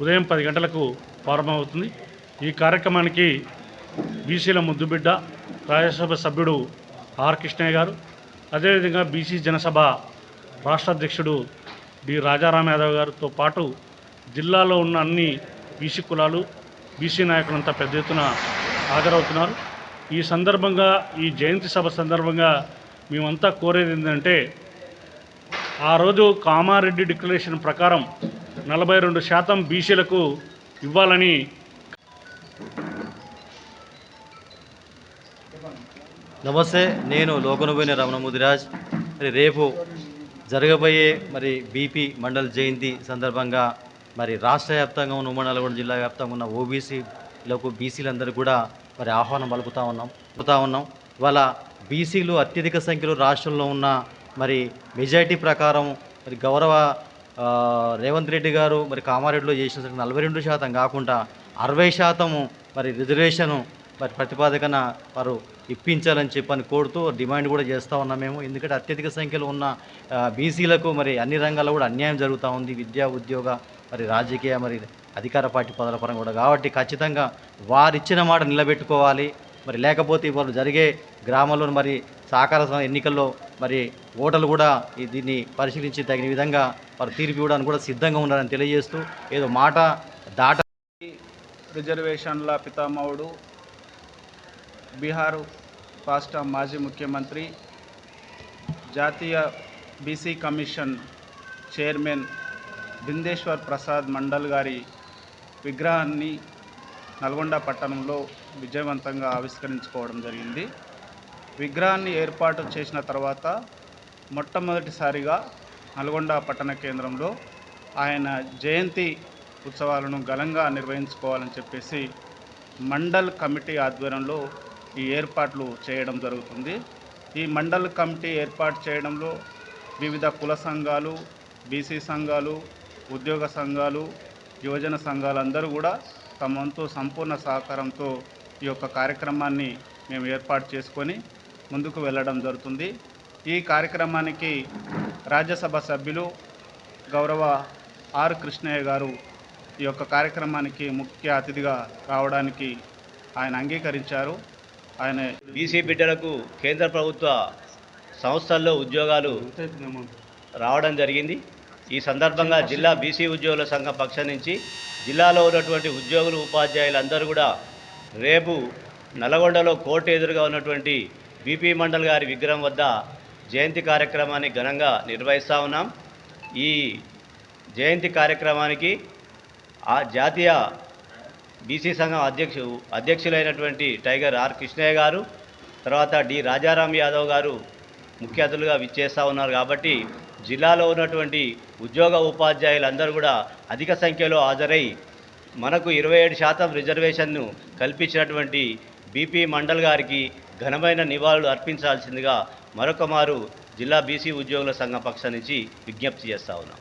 ఉదయం 10 గంటలకు ప్రారంభమవుతుంది. ఈ కార్యక్రమానికి బీసీల ముద్దుబిడ్డ రాజ్యసభ సభ్యుడు ఆర్ కృష్ణయ్య గారు, అదేవిధంగా బీసీ జనసభ రాష్ట్ర అధ్యక్షుడు డి రాజారాం యాదవ్ గారితో పాటు జిల్లాలో ఉన్న అన్ని బీసీ కులాలు, బీసీ నాయకులంతా పెద్ద ఎత్తున హాజరవుతున్నారు. ఈ సందర్భంగా, ఈ జయంతి సభ సందర్భంగా మేమంతా కోరేది ఏంటంటే, ఆ రోజు కామారెడ్డి డిక్లరేషన్ ప్రకారం 42% బీసీలకు ఇవ్వాలని నమస్తే, నేను లోకనుబోయిన రమణ ముదిరాజ్. మరి రేపు జరగబోయే బీపీ మండల్ జయంతి సందర్భంగా రాష్ట్ర వ్యాప్తంగా ఉన్న ఉమ్మడి నల్గొండ జిల్లా వ్యాప్తంగా ఉన్న ఓబీసీలకు బీసీలందరూ కూడా ఆహ్వానం పలుకుతా ఉన్నాం. ఇవాళ బీసీలు అత్యధిక సంఖ్యలో రాష్ట్రంలో ఉన్న మెజారిటీ ప్రకారం గౌరవ రేవంత్ రెడ్డి గారు కామారెడ్డిలో చేసిన 42% కాకుండా 60% రిజర్వేషను ప్రతిపాదకన వారు ఇప్పించాలని చెప్పని కోరుతూ డిమాండ్ కూడా చేస్తూ ఉన్నాం మేము. ఎందుకంటే అత్యధిక సంఖ్యలో ఉన్న బీసీలకు అన్ని రంగాల్లో కూడా అన్యాయం జరుగుతూ ఉంది. విద్యా, ఉద్యోగ, రాజకీయ, అధికార పార్టీ పదవుల పరంగా కూడా. కాబట్టి ఖచ్చితంగా వారిచ్చిన మాట నిలబెట్టుకోవాలి. లేకపోతే వాళ్ళు జరిగే గ్రామాల్లో సహకార ఎన్నికల్లో ఓటర్లు కూడా దీన్ని పరిశీలించి తగిన విధంగా వారు తీర్పు ఇవ్వడానికి కూడా సిద్ధంగా ఉన్నారని తెలియజేస్తూ ఏదో మాట దాట రిజర్వేషన్ల పితామహుడు, బీహార్ రాష్ట్ర మాజీ ముఖ్యమంత్రి, జాతీయ BC commission chairman Bindeshwar Prasad mandal గారి విగ్రహాన్ని నల్గొండ పట్టణంలో విజయవంతంగా ఆవిష్కరించుకోవడం జరిగింది. విగ్రహాన్ని ఏర్పాటు చేసిన తర్వాత మొట్టమొదటిసారిగా నల్గొండ పట్టణ కేంద్రంలో ఆయన జయంతి ఉత్సవాలను ఘనంగా నిర్వహించుకోవాలని చెప్పేసి మండల్ కమిటీ ఆధ్వర్యంలో ఈ ఏర్పాట్లు చేయడం జరుగుతుంది. ఈ మండల్ కమిటీ ఏర్పాటు చేయడంలో వివిధ కుల సంఘాలు, బీసీ సంఘాలు, ఉద్యోగ సంఘాలు, యువజన సంఘాలు అందరూ కూడా తమ వంతు సంపూర్ణ సహకారంతో ఈ యొక్క కార్యక్రమాన్ని మేము ఏర్పాటు చేసుకొని ముందుకు వెళ్ళడం జరుగుతుంది. ఈ కార్యక్రమానికి రాజ్యసభ సభ్యులు గౌరవ ఆర్ కృష్ణయ్య గారు ఈ యొక్క కార్యక్రమానికి ముఖ్య అతిథిగా రావడానికి ఆయన అంగీకరించారు. ఆయన బీసీ బిడ్డలకు కేంద్ర ప్రభుత్వ సంస్థల్లో ఉద్యోగాలు రావడం జరిగింది. ఈ సందర్భంగా జిల్లా బీసీ ఉద్యోగుల సంఘం పక్షం నుంచి జిల్లాలో ఉన్నటువంటి ఉద్యోగులు, ఉపాధ్యాయులందరూ కూడా రేపు నల్గొండలో కోర్టు ఎదురుగా ఉన్నటువంటి బీపీ మండల్ గారి విగ్రహం వద్ద జయంతి కార్యక్రమాన్ని ఘనంగా నిర్వహిస్తూ ఉన్నాం. ఈ జయంతి కార్యక్రమానికి ఆ జాతీయ బీసీ సంఘం అధ్యక్షులైనటువంటి టైగర్ ఆర్ కృష్ణయ్య గారు, తర్వాత డి రాజారాం యాదవ్ గారు ముఖ్య అతిథులుగా విచ్చేస్తూ ఉన్నారు. కాబట్టి జిల్లాలో ఉన్నటువంటి ఉద్యోగ ఉపాధ్యాయులందరూ కూడా అధిక సంఖ్యలో హాజరై మనకు 27% రిజర్వేషన్ను కల్పించినటువంటి బీపీ మండల్ గారికి ఘనమైన నివాళులు అర్పించాల్సిందిగా మరొక మారు జిల్లా బీసీ ఉద్యోగుల సంఘం పక్షం నుంచి విజ్ఞప్తి చేస్తూ ఉన్నాం.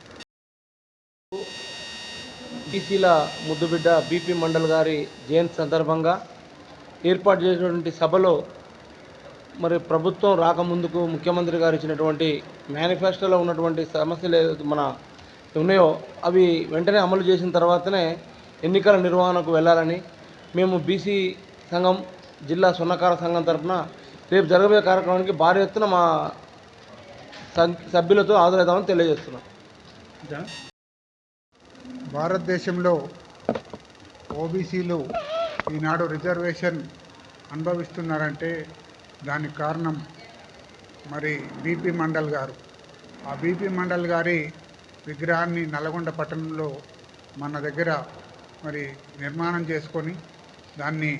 బీసీల ముద్దుబిడ్డ బీపీ మండల్ గారి జయంతి సందర్భంగా ఏర్పాటు చేసినటువంటి సభలో ప్రభుత్వం రాకముందుకు ముఖ్యమంత్రి గారు ఇచ్చినటువంటి మేనిఫెస్టోలో ఉన్నటువంటి సమస్యలు ఉన్నాయో అవి వెంటనే అమలు చేసిన తర్వాతనే ఎన్నికల నిర్వహణకు వెళ్ళాలని మేము బీసీ సంఘం, జిల్లా స్వర్ణకార సంఘం తరఫున రేపు జరగబోయే కార్యక్రమానికి భారీ ఎత్తున మా సభ్యులతో హాజరవుతామని తెలియజేస్తున్నాం. భారతదేశంలో ఓబీసీలు ఈనాడు రిజర్వేషన్ అనుభవిస్తున్నారంటే దానికి కారణం బీపీ మండల్ గారు. ఆ బీపీ మండల్ గారి విగ్రహాన్ని నల్గొండ పట్టణంలో మన దగ్గర నిర్మాణం చేసుకొని దాన్ని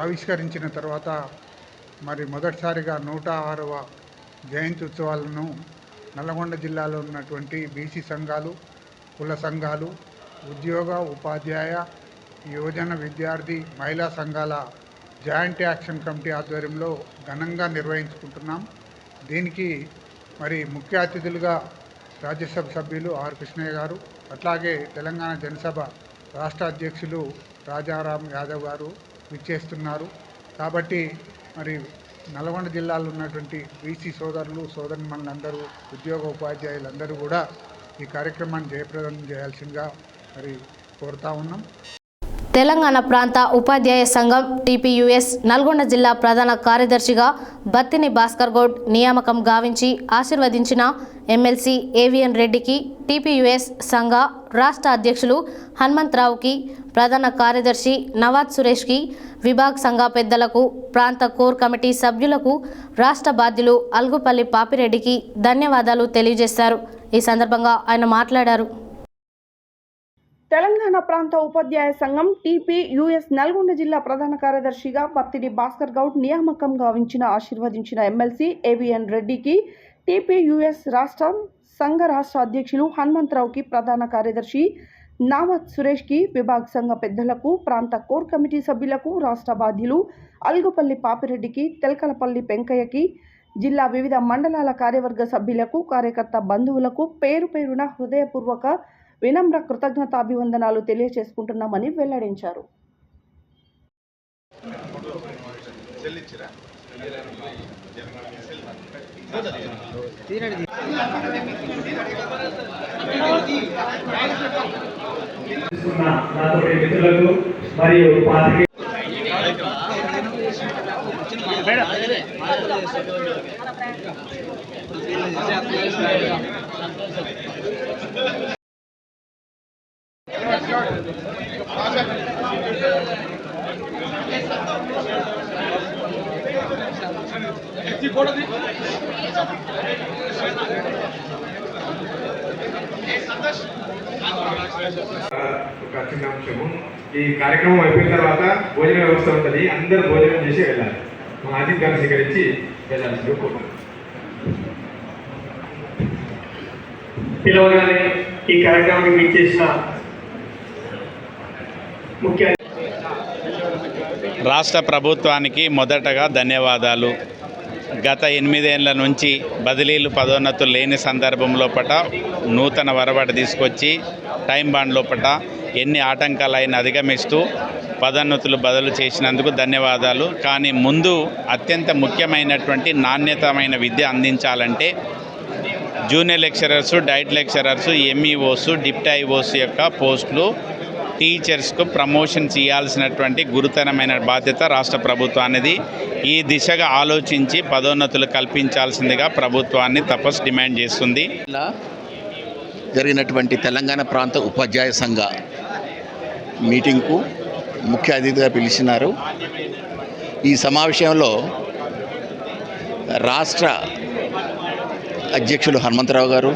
ఆవిష్కరించిన తర్వాత మొదటిసారిగా 106వ జయంతి ఉత్సవాలను నల్గొండ జిల్లాలో ఉన్నటువంటి బీసీ సంఘాలు, కుల సంఘాలు, ఉద్యోగ, ఉపాధ్యాయ, యువజన, విద్యార్థి, మహిళా సంఘాల జాయింట్ యాక్షన్ కమిటీ ఆధ్వర్యంలో ఘనంగా నిర్వహించుకుంటున్నాం. దీనికి ముఖ్య అతిథులుగా రాజ్యసభ సభ్యులు ఆర్ కృష్ణయ్య గారు, అట్లాగే తెలంగాణ జనసభ రాష్ట్ర అధ్యక్షులు రాజారాం యాదవ్ గారు విచ్చేస్తున్నారు. కాబట్టి నల్గొండ జిల్లాలో ఉన్నటువంటి బీసీ సోదరులు, సోదరిమణులందరూ, ఉద్యోగ ఉపాధ్యాయులందరూ కూడా ఈ కార్యక్రమాన్ని జయప్రదం చేయాల్సిందిగా కోరుతా ఉన్నాం. తెలంగాణ ప్రాంత ఉపాధ్యాయ సంఘం టీపీయూఎస్ నల్గొండ జిల్లా ప్రధాన కార్యదర్శిగా బత్తిని భాస్కర్ గౌడ్ నియామకం గావించి ఆశీర్వదించిన ఎమ్మెల్సీ ఏవిఎన్ రెడ్డికి, టీపీయూఎస్ సంఘ రాష్ట్ర అధ్యక్షులు హనుమంతరావుకి, ప్రధాన కార్యదర్శి నవాజ్ సురేష్కి, విభాగ్ సంఘ పెద్దలకు, ప్రాంత కోర్ కమిటీ సభ్యులకు, రాష్ట్ర బాధ్యులు అల్గుపల్లి పాపిరెడ్డికి ధన్యవాదాలు తెలియజేశారు. ఈ సందర్భంగా ఆయన మాట్లాడారు. తెలంగాణ ప్రాంత ఉపాధ్యాయ సంఘం టీపీయూఎస్ నల్గొండ జిల్లా ప్రధాన కార్యదర్శిగా పత్తిడి భాస్కర్ గౌడ్ నియామకం గావించిన ఆశీర్వదించిన ఎమ్మెల్సీ ఏవిఎన్ రెడ్డికి, టీపీయూఎస్ సంఘ రాష్ట్ర అధ్యక్షులు హనుమంతరావుకి, ప్రధాన కార్యదర్శి నావత్ సురేష్కి, విభాగ సంఘ పెద్దలకు, ప్రాంత కోర్ కమిటీ సభ్యులకు, రాష్ట్ర బాధ్యులు అల్గుపల్లి పాపిరెడ్డికి, తెల్కలపల్లి పెంకయ్యకి, జిల్లా వివిధ మండలాల కార్యవర్గ సభ్యులకు, కార్యకర్త బంధువులకు పేరు పేరున హృదయపూర్వక వినమ్ర కృతజ్ఞతాభివందనాలు తెలియజేసుకుంటున్నామని వెల్లడించారు. ఒక చిన్న అంశము, ఈ కార్యక్రమం అయిపోయిన తర్వాత భోజన వ్యవస్థ ఉంటుంది. అందరూ భోజనం చేసి వెళ్ళాలి. మా ఆతిథ్యాన్ని స్వీకరించి వెళ్ళాల్సింది కోరుతున్నాను. పిలవగానే ఈ కార్యక్రమానికి విచ్చేసిన ముఖ్య రాష్ట్ర ప్రభుత్వానికి మొదటగా ధన్యవాదాలు. గత 8 ఏళ్ల నుంచి బదిలీలు పదోన్నతులు లేని సందర్భంలో నూతన వరవడి తీసుకొచ్చి టైం బాండ్ లోపల ఎన్ని ఆటంకాలైనా అధిగమిస్తూ పదోన్నతులు బదులు చేసినందుకు ధన్యవాదాలు. కానీ ముందు అత్యంత ముఖ్యమైనటువంటి నాణ్యతమైన విద్య అందించాలంటే junior lecturers, DIET lecturers, MEOs, deputy IOs యొక్క పోస్టులు టీచర్స్కు ప్రమోషన్స్ ఇవ్వాల్సినటువంటి గురుతరమైన బాధ్యత రాష్ట్ర ప్రభుత్వానిది. ఈ దిశగా ఆలోచించి పదోన్నతులు కల్పించాల్సిందిగా ప్రభుత్వాన్ని తపస్సు డిమాండ్ చేస్తుంది. జరిగినటువంటి తెలంగాణ ప్రాంత ఉపాధ్యాయ సంఘ మీటింగ్కు ముఖ్య అతిథిగా పిలిచినారు. ఈ సమావేశంలో రాష్ట్ర అధ్యక్షులు హనుమంతరావు గారు,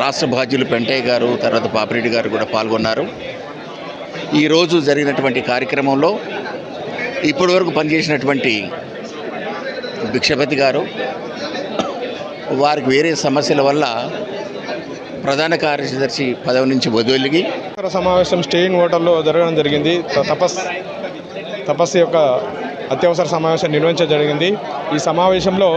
రాష్ట్ర బాధ్యులు పెంటయ్య గారు, తర్వాత పాపిరెడ్డి గారు కూడా పాల్గొన్నారు. ఈరోజు జరిగినటువంటి కార్యక్రమంలో ఇప్పటివరకు పనిచేసినటువంటి భిక్షపతి గారు, వారికి వేరే సమస్యల వల్ల ప్రధాన కార్యదర్శి పదవి నుంచి వదిలిగి సమావేశం స్టేయింగ్ హోటల్లో జరగడం జరిగింది. తపస్సు యొక్క అత్యవసర సమావేశం నిర్వహించడం జరిగింది. ఈ సమావేశంలో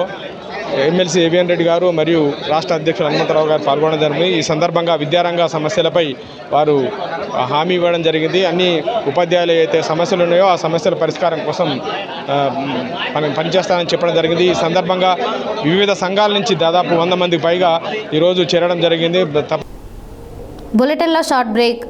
ఎమ్మెల్సీ ఏవిఎన్ రెడ్డి గారు మరియు రాష్ట్ర అధ్యక్షులు హనుమంతరావు గారు పాల్గొనడం జరిగింది. ఈ సందర్భంగా విద్యారంగ సమస్యలపై వారు హామీ ఇవ్వడం జరిగింది. అన్ని ఉపాధ్యాయులు అయితే సమస్యలు ఉన్నాయో ఆ సమస్యల పరిష్కారం కోసం పనిచేస్తానని చెప్పడం జరిగింది. ఈ సందర్భంగా వివిధ సంఘాల నుంచి దాదాపు 100 మందికి పైగా ఈరోజు చేరడం జరిగింది. బులెటిన్లో short break.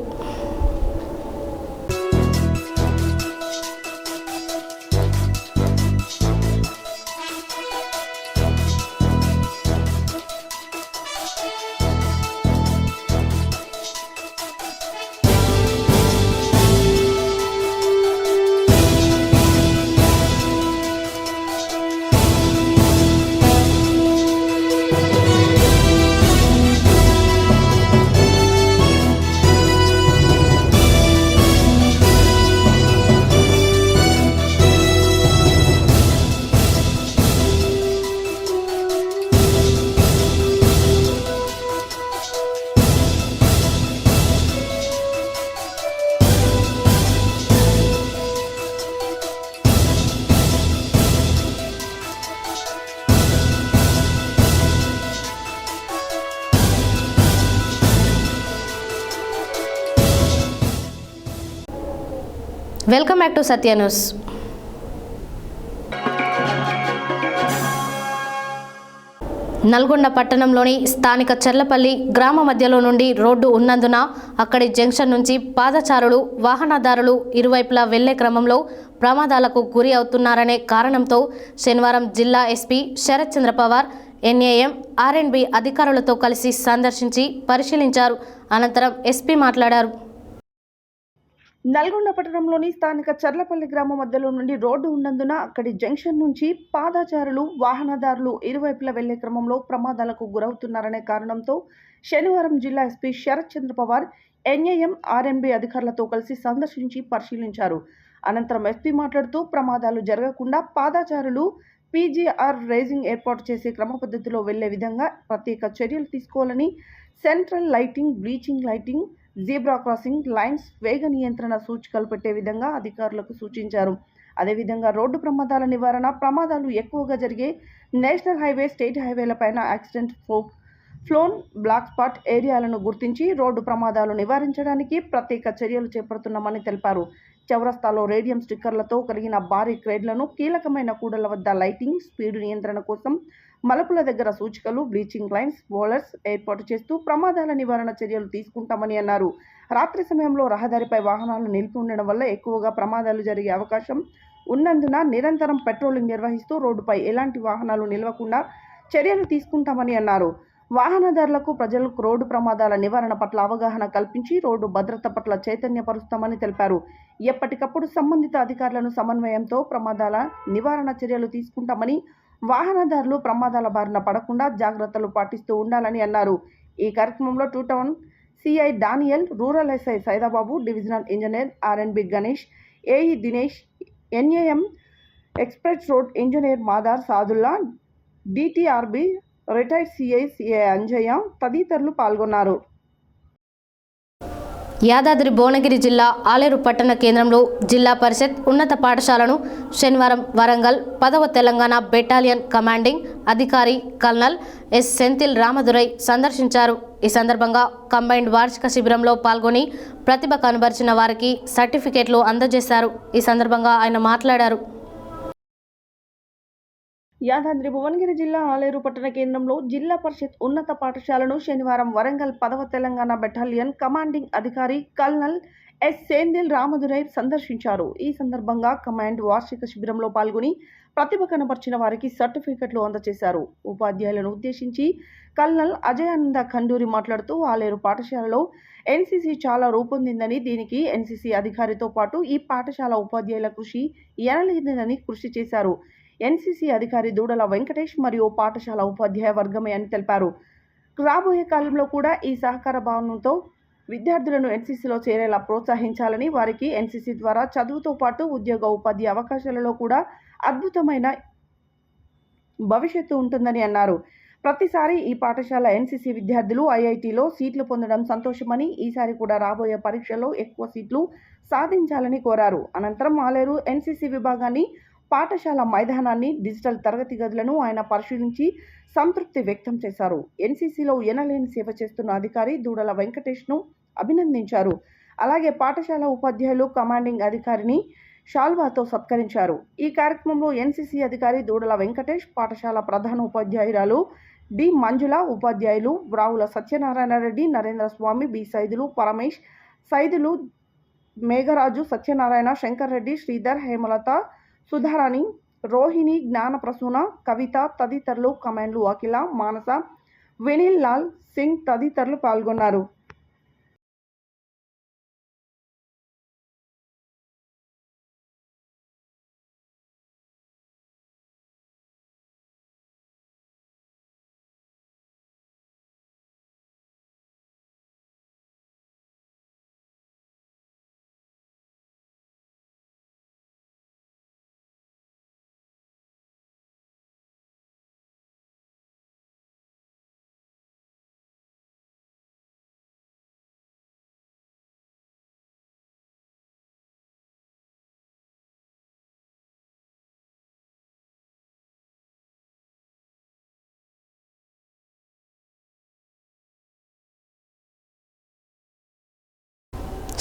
Welcome back to Satya news. Nalgonda పట్టణంలోని స్థానిక చెర్లపల్లి గ్రామ మధ్యలో నుండి రోడ్డు ఉన్నందున అక్కడి జంక్షన్ నుంచి పాదచారులు, వాహనదారులు ఇరువైపులా వెళ్లే క్రమంలో ప్రమాదాలకు గురి అవుతున్నారనే కారణంతో శనివారం జిల్లా ఎస్పీ శరత్ చంద్ర పవార్, ఎన్ఏఎం, ఆర్ఎండ్బి అధికారులతో కలిసి సందర్శించి పరిశీలించారు. అనంతరం ఎస్పీ మాట్లాడారు. నల్గొండ పట్టణంలోని స్థానిక చర్లపల్లి గ్రామ మధ్యలో నుండి రోడ్డు ఉన్నందున అక్కడి జంక్షన్ నుంచి పాదచారులు, వాహనదారులు ఇరువైపులా వెళ్లే క్రమంలో ప్రమాదాలకు గురవుతున్నారనే కారణంతో శనివారం జిల్లా ఎస్పీ శరత్ చంద్ర పవార్, ఎన్ఐఎం ఆర్ఎన్బి అధికారులతో కలిసి సందర్శించి పరిశీలించారు. అనంతరం ఎస్పీ మాట్లాడుతూ ప్రమాదాలు జరగకుండా పాదచారులు పీజీఆర్ రేసింగ్ ఏర్పాటు చేసే క్రమ పద్ధతిలో వెళ్లే విధంగా ప్రత్యేక చర్యలు తీసుకోవాలని, central lighting, bleaching lighting, zebra crossing lines, వేగ నియంత్రణ సూచికలు పెట్టే విధంగా అధికారులకు సూచించారు. అదేవిధంగా రోడ్డు ప్రమాదాల నివారణ, ప్రమాదాలు ఎక్కువగా జరిగే నేషనల్ హైవే, స్టేట్ హైవేలపైన యాక్సిడెంట్ ఫ్లోన్ బ్లాక్ స్పాట్ ఏరియాలను గుర్తించి రోడ్డు ప్రమాదాలు నివారించడానికి ప్రత్యేక చర్యలు చేపడుతున్నామని తెలిపారు. చౌరస్తాలో రేడియం స్టిక్కర్లతో కలిగిన భారీ క్రేడ్లను, కీలకమైన కూడళ్ల వద్ద లైటింగ్, స్పీడ్ నియంత్రణ కోసం మలుపుల దగ్గర సూచికలు, బ్లీచింగ్ లైన్స్, బోలర్స్ ఏర్పాటు చేస్తూ ప్రమాదాల నివారణ చర్యలు తీసుకుంటామని అన్నారు. రాత్రి సమయంలో రహదారిపై వాహనాలు నిలిపి ఉండడం వల్ల ఎక్కువగా ప్రమాదాలు జరిగే అవకాశం ఉన్నందున నిరంతరం పెట్రోలింగ్ నిర్వహిస్తూ రోడ్డుపై ఎలాంటి వాహనాలు నిలవకుండా చర్యలు తీసుకుంటామని అన్నారు. వాహనదారులకు, ప్రజలకు రోడ్డు ప్రమాదాల నివారణ పట్ల అవగాహన కల్పించి రోడ్డు భద్రత పట్ల చైతన్యపరుస్తామని తెలిపారు. ఎప్పటికప్పుడు సంబంధిత అధికారులను సమన్వయంతో ప్రమాదాల నివారణ చర్యలు తీసుకుంటామని, వాహనదారులు ప్రమాదాల బారిన పడకుండా జాగ్రత్తలు పాటిస్తూ ఉండాలని అన్నారు. ఈ కార్యక్రమంలో 2 town CI Daniel, rural SI Saidababu, divisional engineer R and B Ganesh, AE Dinesh, NAM express road engineer Madar Sadulla, DTRB retired CI Anjaiah తదితరులు పాల్గొన్నారు. యాదాద్రి భువనగిరి జిల్లా ఆలేరు పట్టణ కేంద్రంలో జిల్లా పరిషత్ ఉన్నత పాఠశాలను శనివారం వరంగల్ 10వ తెలంగాణ బెటాలియన్ కమాండింగ్ అధికారి కల్నల్ ఎస్ సెంథిల్ రామదురై సందర్శించారు. ఈ సందర్భంగా కంబైన్డ్ వార్షిక శిబిరంలో పాల్గొని ప్రతిభ కనబరిచిన వారికి సర్టిఫికేట్లు అందజేశారు. ఈ సందర్భంగా ఆయన మాట్లాడారు. యాదాద్రి భువనగిరి జిల్లా ఆలేరు పట్టణ కేంద్రంలో జిల్లా పరిషత్ ఉన్నత పాఠశాలను శనివారం వరంగల్ 10వ తెలంగాణ బెటాలియన్ కమాండింగ్ అధికారి కల్నల్ ఎస్ సెంథిల్ రామదురై సందర్శించారు. ఈ సందర్భంగా కమాండ్ వార్షిక శిబిరంలో పాల్గొని ప్రతిభ కనబర్చిన వారికి సర్టిఫికెట్లు అందజేశారు. ఉపాధ్యాయులను ఉద్దేశించి కల్నల్ అజయానంద ఖండూరి మాట్లాడుతూ ఆలేరు పాఠశాలలో ఎన్సీసీ చాలా రూపొందిందని, దీనికి ఎన్సీసీ అధికారితో పాటు ఈ పాఠశాల ఉపాధ్యాయుల కృషి ఎనలేనిదని కృషి చేశారు. ఎన్సీసీ అధికారి దూడల వెంకటేష్ మరియు పాఠశాల ఉపాధ్యాయ వర్గమే అని తెలిపారు. రాబోయే కాలంలో కూడా ఈ సహకార భావనతో విద్యార్థులను ఎన్సీసీలో చేరేలా ప్రోత్సహించాలని, వారికి ఎన్సీసీ ద్వారా చదువుతో పాటు ఉద్యోగ ఉపాధి అవకాశాలలో కూడా అద్భుతమైన భవిష్యత్తు ఉంటుందని అన్నారు. ప్రతిసారి ఈ పాఠశాల ఎన్సీసీ విద్యార్థులు ఐఐటీలో సీట్లు పొందడం సంతోషమని, ఈసారి కూడా రాబోయే పరీక్షల్లో ఎక్కువ సీట్లు సాధించాలని కోరారు. అనంతరం ఆలేరు ఎన్సీసీ విభాగాన్ని, పాఠశాల మైదానాన్ని, డిజిటల్ తరగతి గదులను ఆయన పరిశీలించి సంతృప్తి వ్యక్తం చేశారు. ఎన్సీసీలో ఎనలేని సేవ చేస్తున్న అధికారి దూడల వెంకటేష్ను అభినందించారు. అలాగే పాఠశాల ఉపాధ్యాయులు కమాండింగ్ అధికారిని షాల్వాతో సత్కరించారు. ఈ కార్యక్రమంలో ఎన్సీసీ అధికారి దూడల వెంకటేష్, పాఠశాల ప్రధాన ఉపాధ్యాయురాలు డి మంజుల, ఉపాధ్యాయులు వ్రావుల సత్యనారాయణ రెడ్డి, నరేంద్ర స్వామి, బి సైదులు, పరమేష్, సైదులు, మేఘరాజు, సత్యనారాయణ, శంకర్ రెడ్డి, శ్రీధర్, హేమలత, సుధారాణి, రోహిణి, జ్ఞాన ప్రసూన, కవిత తదితరులు, కమాండ్లు అఖిల, మానస, వినీల్ లాల్ సింగ్ తదితరులు పాల్గొన్నారు.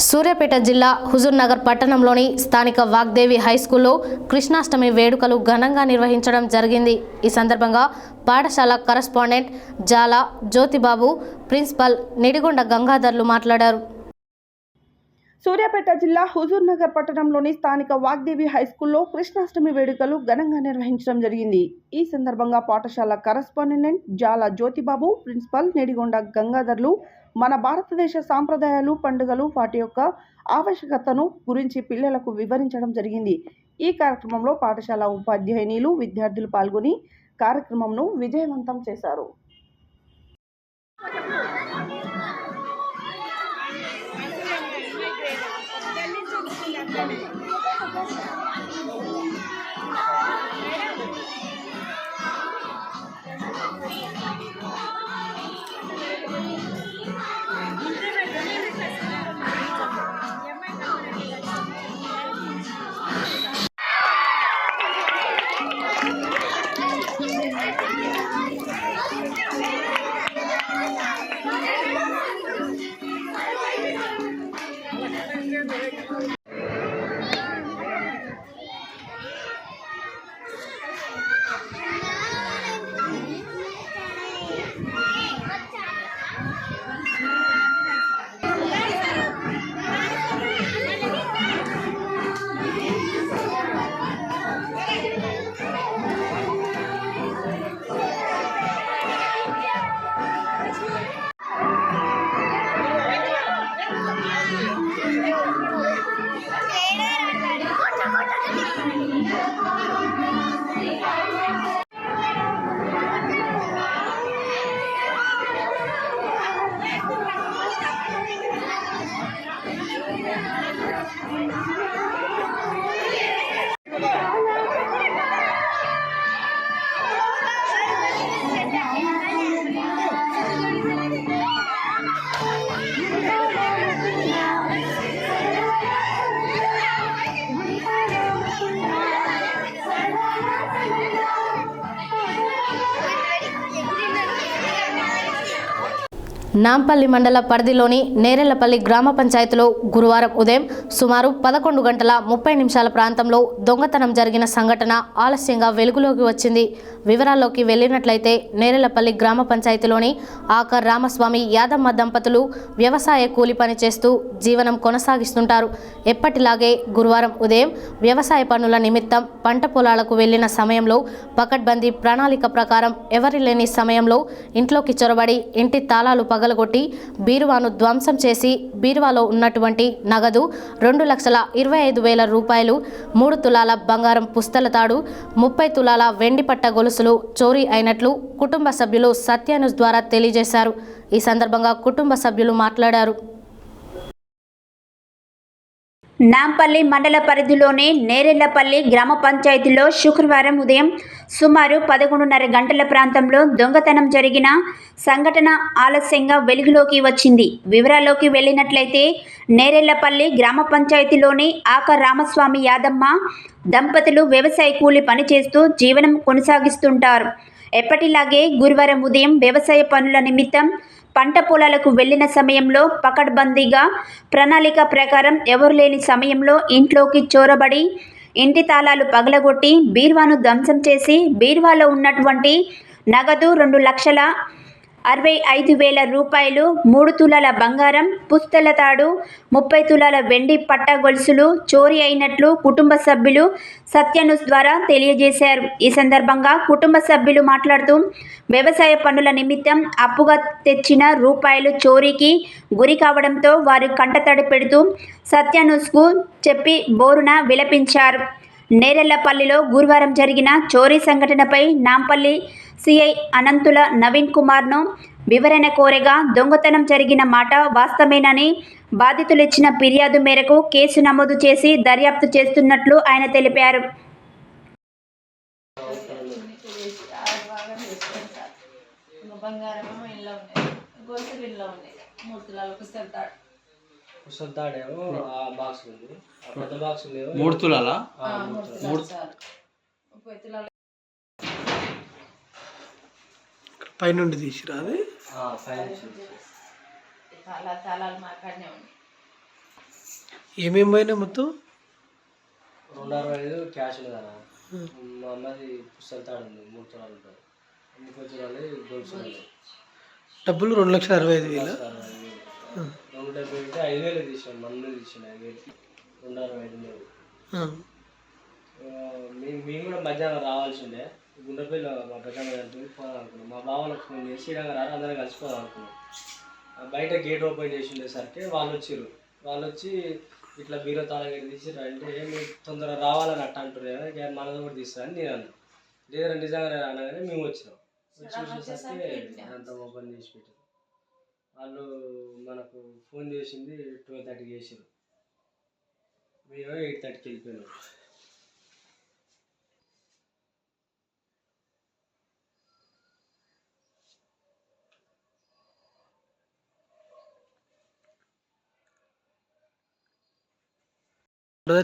సూర్యాపేట జిల్లా హుజూర్నగర్ పట్టణంలోని స్థానిక వాగ్దేవి హైస్కూల్లో కృష్ణాష్టమి వేడుకలు ఘనంగా నిర్వహించడం జరిగింది. ఈ సందర్భంగా పాఠశాల కరస్పాండెంట్ జాలా జ్యోతిబాబు, ప్రిన్సిపల్ నిడిగొండ గంగాధర్లు మాట్లాడారు. సూర్యాపేట జిల్లా హుజూర్నగర్ పట్టణంలోని స్థానిక వాగ్దేవి హైస్కూల్లో కృష్ణాష్టమి వేడుకలు ఘనంగా నిర్వహించడం జరిగింది. ఈ సందర్భంగా పాఠశాల కరస్పాండెంట్ జాలా జ్యోతిబాబు, ప్రిన్సిపల్ నిడిగొండ గంగాధర్లు మన భారతదేశ సాంప్రదాయాలు, పండుగలు, వాటి యొక్క ఆవశ్యకతను గురించి పిల్లలకు వివరించడం జరిగింది. ఈ కార్యక్రమంలో పాఠశాల ఉపాధ్యాయునిలు, విద్యార్థులు పాల్గొని కార్యక్రమంను విజయవంతం చేశారు. నాంపల్లి మండల పరిధిలోని నేరెళ్లపల్లి గ్రామ పంచాయతీలో గురువారం ఉదయం సుమారు 11 గంటల 30 నిమిషాల ప్రాంతంలో దొంగతనం జరిగిన సంఘటన ఆలస్యంగా వెలుగులోకి వచ్చింది. వివరాల్లోకి వెళ్ళినట్లయితే నేరెళ్లపల్లి గ్రామ పంచాయతీలోని ఆకర్ రామస్వామి యాదమ్మ దంపతులు వ్యవసాయ కూలి పని చేస్తూ జీవనం కొనసాగిస్తుంటారు. ఎప్పటిలాగే గురువారం ఉదయం వ్యవసాయ పనుల నిమిత్తం పంట పొలాలకు వెళ్లిన సమయంలో పకడ్బందీ ప్రణాళిక ప్రకారం ఎవరి లేని సమయంలో ఇంట్లోకి చొరబడి ఇంటి తాళాలు పగలగొట్టి బీరువాను ధ్వంసం చేసి బీరువాలో ఉన్నటువంటి నగదు 2,25,000 రూపాయలు, 3 తులాల బంగారం పుస్తల తాడు, 30 తులాల వెండి పట్ట గొలుసులు చోరీ అయినట్లు కుటుంబ సభ్యులు సత్య న్యూస్ ద్వారా తెలియజేశారు. ఈ సందర్భంగా కుటుంబ సభ్యులు మాట్లాడారు. నాంపల్లి మండల పరిధిలోని నేరెళ్లపల్లి గ్రామ పంచాయతీలో శుక్రవారం ఉదయం సుమారు 11:30 గంటల ప్రాంతంలో దొంగతనం జరిగిన సంఘటన ఆలస్యంగా వెలుగులోకి వచ్చింది. వివరాల్లోకి వెళ్ళినట్లయితే నేరెళ్లపల్లి గ్రామ పంచాయతీలోని ఆకర్ రామస్వామి యాదమ్మ దంపతులు వ్యవసాయ కూలి పనిచేస్తూ జీవనం కొనసాగిస్తుంటారు. ఎప్పటిలాగే గురువారం ఉదయం వ్యవసాయ పనుల నిమిత్తం పంట పొలాలకు వెళ్లిన సమయంలో పకడ్బందీగా ప్రణాళిక ప్రకారం ఎవరు లేని సమయంలో ఇంట్లోకి చొరబడి ఇంటి తాళాలు పగలగొట్టి బీరువాను ధ్వంసం చేసి బీరువాలో ఉన్నటువంటి నగదు 2,65,000 రూపాయలు, 3 తులాల బంగారం పుస్తల తాడు, 30 తులాల వెండి పట్ట గొలుసులు చోరీ అయినట్లు కుటుంబ సభ్యులు సత్య న్యూస్ ద్వారా తెలియజేశారు. ఈ సందర్భంగా కుటుంబ సభ్యులు మాట్లాడుతూ వ్యవసాయ పనుల నిమిత్తం అప్పుగా తెచ్చిన రూపాయలు చోరీకి గురి కావడంతో వారు కంటతడి పెడుతూ సత్య న్యూస్కు చెప్పి బోరున విలపించారు. నేరెళ్లపల్లిలో గురువారం జరిగిన చోరీ సంఘటనపై నాంపల్లి సిఐ అనంతుల నవీన్ కుమార్ను వివరణ కోరగా దొంగతనం జరిగిన మాట వాస్తవేనని, బాధితులు ఇచ్చిన ఫిర్యాదు మేరకు కేసు నమోదు చేసి దర్యాప్తు చేస్తున్నట్లు ఆయన తెలిపారు. పైనుండి తీసిరా అది ఏమేమి పోయినాయి మొత్తం? 265 క్యాష్ ఉంది కదా, మా అమ్మది పుస్తల తాడు ఉంది, 3 తులాలు ఉంటుంది, 30 తులాలు గొలుసు డబ్బులు 2,65,000. 2,70 ఉంటే 5,000 తీసాను, మందు తీసాను 5,000, 265,000. మేము కూడా మధ్యాహ్నం రావాల్సి ఉండే, గుండెపల్లి మా పెద్దమ్మ పోవాలనుకున్నాం. మా బావలకు ఫోన్ చేసి ఇలాగ రారు అందరం కలిసిపోదాం అనుకున్నాం. బయట గేట్ ఓపెన్ చేసి ఉండేసరికి వాళ్ళు వచ్చారు. వాళ్ళు వచ్చి ఇట్లా బీరో తాళగేట్ తీసి అంటే ఏమి తొందరగా రావాలని అట్ట అంటారు, మనది కూడా తీస్తారని నేను అన్నా. లేదంటే నిజంగానే అనగానే మేము వచ్చినాం. వచ్చి చూసేసరికి అంతా ఓపెన్ చేసి పెట్టారు. వాళ్ళు మనకు ఫోన్ చేసింది 12:30కి చేసారు, మేము 8:30కి వెళ్ళిపోయినాం.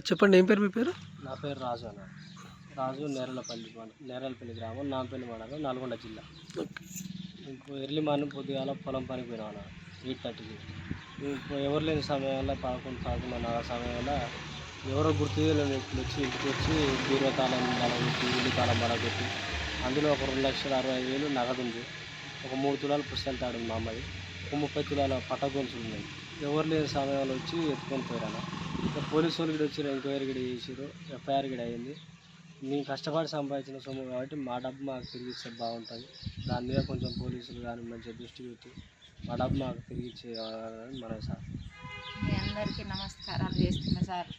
చెప్పండి, ఏం పేరు మీ పేరు? నా పేరు రాజు అన్న. రాజు నేరలపల్లి గ్రామం నాంపల్లి మండలం నల్గొండ జిల్లా. ఇప్పుడు ఎర్లీ మార్నింగ్ పొద్దుగాల పొలం పనికి పోయినాం 8:30కి. ఇప్పుడు ఎవరు లేని సమయంలో 11:30 సమయంలో ఎవరో గుర్తు తెలియని వ్యక్తులు వచ్చి ఇంటికి వచ్చి బీరువా తాళం బలగొట్టి ఇల్లు తాళం బలగొట్టి అందులో ఒక 2,65,000 నగదు ఉంది, ఒక 3 తులాల పుస్తకాలు తాడు మా అమ్మది, ఒక 30 తులాల పట్ట గొలుసులు ఉన్నాయి. ఎవరు లేని సమయంలో వచ్చి ఎత్తుకొని పోయారు. ఇంకా పోలీసు వాళ్ళు కూడా వచ్చి ఎంక్వైరీ కూడా చేసారు, ఎఫ్ఐఆర్ కూడా అయింది. మేము కష్టపడి సంపాదించిన సొమ్ము కాబట్టి మా డబ్బు మాకు తిరిగి ఇస్తే బాగుంటుంది. దాని మీద కొంచెం పోలీసులు కానీ మంచిగా దృష్టి పెట్టి మా డబ్బు మాకు తిరిగి ఇచ్చేయాలని మనం సార్. మీ అందరికీ నమస్కారాలు చేస్తున్నా సార్.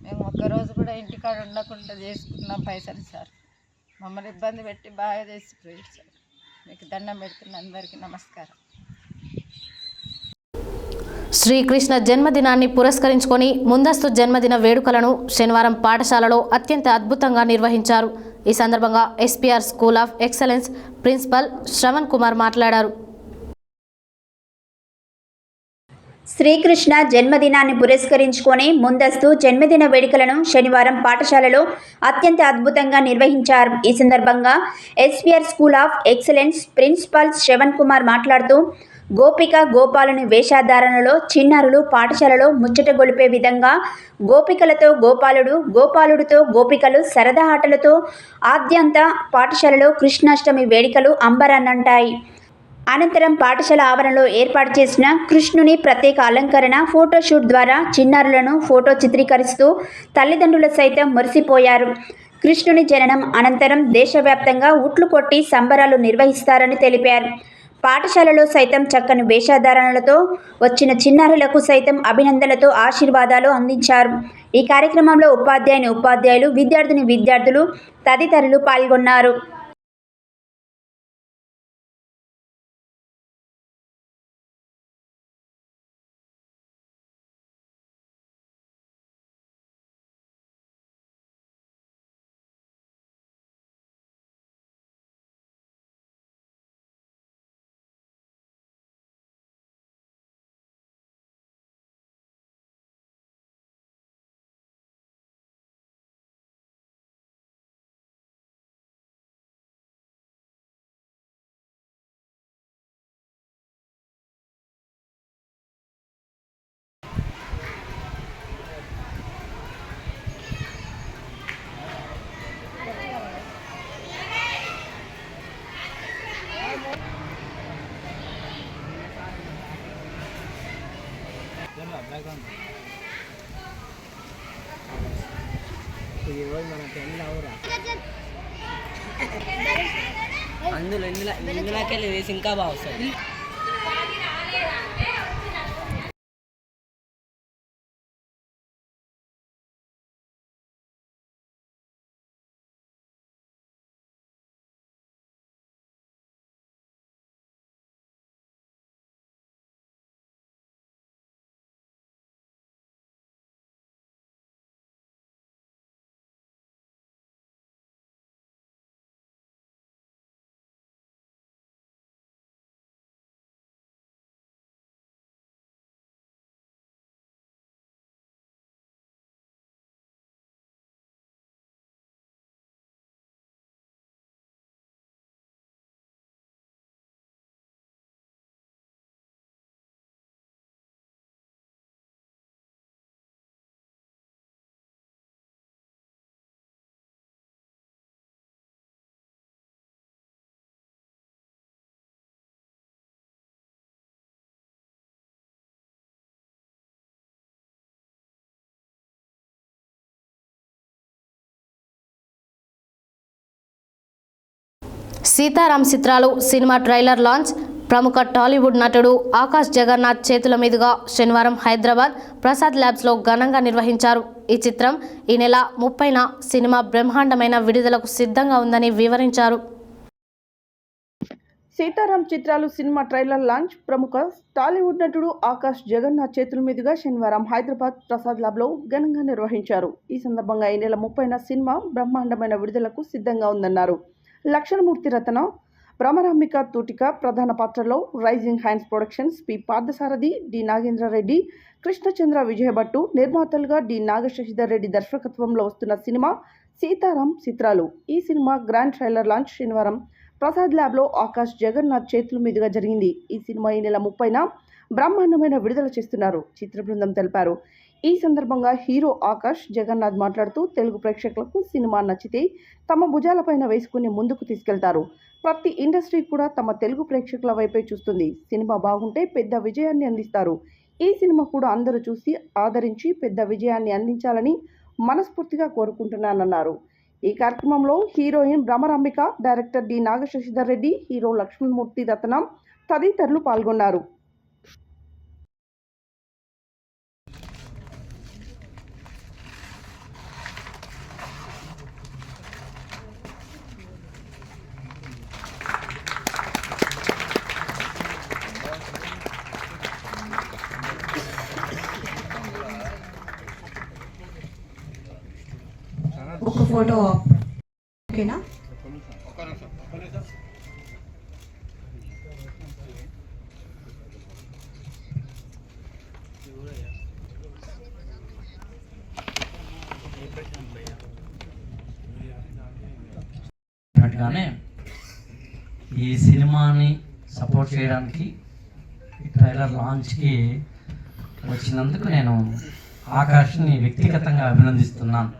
మేము ఒక్కరోజు కూడా ఇంటికాడ ఉండకుండా చేసుకున్నాం పైసలు సార్. మమ్మల్ని ఇబ్బంది పెట్టి బాగా చేసిపోయారు సార్. మీకు దండం పెడుతున్న అందరికీ నమస్కారం. శ్రీకృష్ణ జన్మదినాన్ని పురస్కరించుకొని ముందస్తు జన్మదిన వేడుకలను శనివారం పాఠశాలలో అత్యంత అద్భుతంగా నిర్వహించారు. ఈ సందర్భంగా SPR school of excellence principal Shravan Kumar మాట్లాడారు. శ్రీకృష్ణ జన్మదినాన్ని పురస్కరించుకొని ముందస్తు జన్మదిన వేడుకలను శనివారం పాఠశాలలో అత్యంత అద్భుతంగా నిర్వహించారు. ఈ సందర్భంగా SPR school of excellence principal Shravan Kumar మాట్లాడుతూ గోపిక గోపాలుని వేషధారణలో చిన్నారులు పాఠశాలలో ముచ్చట గొలిపే విధంగా గోపికలతో గోపాలుడు, గోపాలుడితో గోపికలు సరదా ఆటలతో ఆద్యంత పాఠశాలలో కృష్ణాష్టమి వేడుకలు అంబరాన్నంటాయి. అనంతరం పాఠశాల ఆవరణలో ఏర్పాటు చేసిన కృష్ణుని ప్రత్యేక అలంకరణ ఫోటోషూట్ ద్వారా చిన్నారులను ఫోటో చిత్రీకరిస్తూ తల్లిదండ్రులు సైతం మురిసిపోయారు. కృష్ణుని జననం అనంతరం దేశవ్యాప్తంగా ఉట్లు కొట్టి సంబరాలు నిర్వహిస్తారని తెలిపారు. పాఠశాలలో సైతం చక్కని వేషధారణలతో వచ్చిన చిన్నారులకు సైతం అభినందనలతో ఆశీర్వాదాలు అందించారు. ఈ కార్యక్రమంలో ఉపాధ్యాయులు, విద్యార్థులు తదితరులు పాల్గొన్నారు. ఇందులోకి వేసి ఇంకా బాగా వస్తుంది. సీతారాం చిత్రాలు సినిమా ట్రైలర్ లాంచ్. ప్రముఖ టాలీవుడ్ నటుడు ఆకాష్ జగన్నాథ్ చేతుల మీదుగా శనివారం హైదరాబాద్ ప్రసాద్ ల్యాబ్స్లో ఘనంగా నిర్వహించారు. ఈ చిత్రం ఈ నెల 30న సినిమా బ్రహ్మాండమైన విడుదలకు సిద్ధంగా ఉందని వివరించారు. సీతారాం చిత్రాలు సినిమా ట్రైలర్ లాంచ్ ప్రముఖ టాలీవుడ్ నటుడు ఆకాష్ జగన్నాథ్ చేతుల మీదుగా శనివారం హైదరాబాద్ ప్రసాద్ ల్యాబ్లో ఘనంగా నిర్వహించారు. ఈ సందర్భంగా ఈ నెల 30న సినిమా బ్రహ్మాండమైన విడుదలకు సిద్ధంగా ఉందన్నారు. లక్షణమూర్తి రతన, భ్రమరాంబిక తూటిక ప్రధాన పాత్రలో, rising hands productions, P Parthasarathi, D Nagendra Reddy, Krishnachandra Vijayabhattu నిర్మాతలుగా, డి నాగశశిధర్ రెడ్డి దర్శకత్వంలో వస్తున్న సినిమా సీతారాం చిత్రాలు. ఈ సినిమా గ్రాండ్ ట్రైలర్ లాంచ్ శనివారం ప్రసాద్ ల్యాబ్లో ఆకాష్ జగన్నాథ్ చేతుల మీదుగా జరిగింది. ఈ సినిమా ఈ నెల 30న బ్రహ్మాండమైన విడుదల చేస్తున్నారు చిత్ర బృందం తెలిపారు. ఈ సందర్భంగా హీరో ఆకాష్ జగన్నాథ్ మాట్లాడుతూ తెలుగు ప్రేక్షకులకు సినిమా నచ్చితే తమ భుజాలపైన వేసుకుని ముందుకు తీసుకెళ్తారు. ప్రతి ఇండస్ట్రీ కూడా తమ తెలుగు ప్రేక్షకుల వైపే చూస్తుంది. సినిమా బాగుంటే పెద్ద విజయాన్ని అందిస్తారు. ఈ సినిమా కూడా అందరూ చూసి ఆదరించి పెద్ద విజయాన్ని అందించాలని మనస్ఫూర్తిగా కోరుకుంటున్నానన్నారు. ఈ కార్యక్రమంలో heroine Bhramarambika, director D Nagashashidhar Reddy, hero Lakshmanamurthy Ratnam తదితరులు పాల్గొన్నారు. ఒక ఫోటో ఓకేనా? అన్నట్టుగానే ఈ సినిమాని సపోర్ట్ చేయడానికి ట్రైలర్ లాంచ్కి వచ్చినందుకు నేను ఆకాష్ని వ్యక్తిగతంగా అభినందిస్తున్నాను.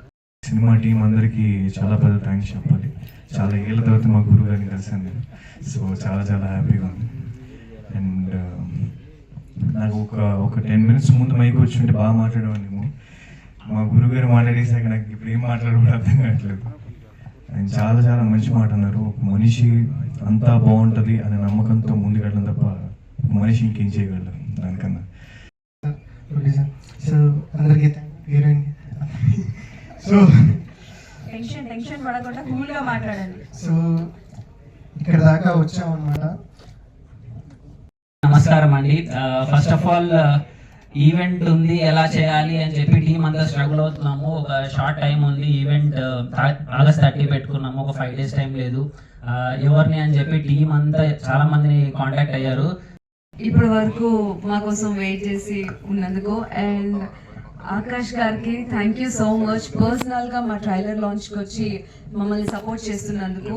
సినిమా టీం అందరికీ చాలా పెద్ద థ్యాంక్స్ చెప్పాలి. చాలా ఏళ్ళ తర్వాత మా గురువు గారిని కలిసాను నేను. సో చాలా చాలా హ్యాపీగా ఉంది. అండ్ నాకు ఒక 10 minutes ముందు మైక్ వచ్చి ఉంటే బాగా మాట్లాడేవాడిని. మా గురువు గారు మాట్లాడేసాక నాకు ఇప్పుడు ఏం మాట్లాడడం అర్థం కావట్లేదు. ఆయన చాలా చాలా మంచి మాట అన్నారు. ఒక మనిషి అంతా బాగుంటుంది అనే నమ్మకంతో ముందుకెళ్ళడం తప్ప మనిషి ఇంకేం చేయగలరు దానికన్నా. సో అందరికీ సో టెన్షన్ పడకుండా కూల్గా మాట్లాడండి. సో ఇక్కడ దాకా వచ్చామన్నమాట. నమస్కారం అండి. ఫస్ట్ ఆఫ్ ఆల్ ఈవెంట్ ఉంది, ఎలా చేయాలి అని చెప్పి టీం అంతా స్ట్రగుల్ అవుతున్నాము. ఒక షార్ట్ టైం ఉంది. ఈవెంట్ August 30 పెట్టుకున్నాము. ఒక 5 days టైం లేదు. ఎవరిని అని చెప్పి టీం అంతా చాలా మందిని కాంటాక్ట్ అయ్యారు. ఇప్పటి వరకు మా కోసం వెయిట్ చేసి ఉన్నందుకు అండ్ ఆకాష్ గారికి థ్యాంక్ యూ సో మచ్. పర్సనల్గా మా ట్రైలర్ లాంచ్కి వచ్చి మమ్మల్ని సపోర్ట్ చేస్తున్నందుకు.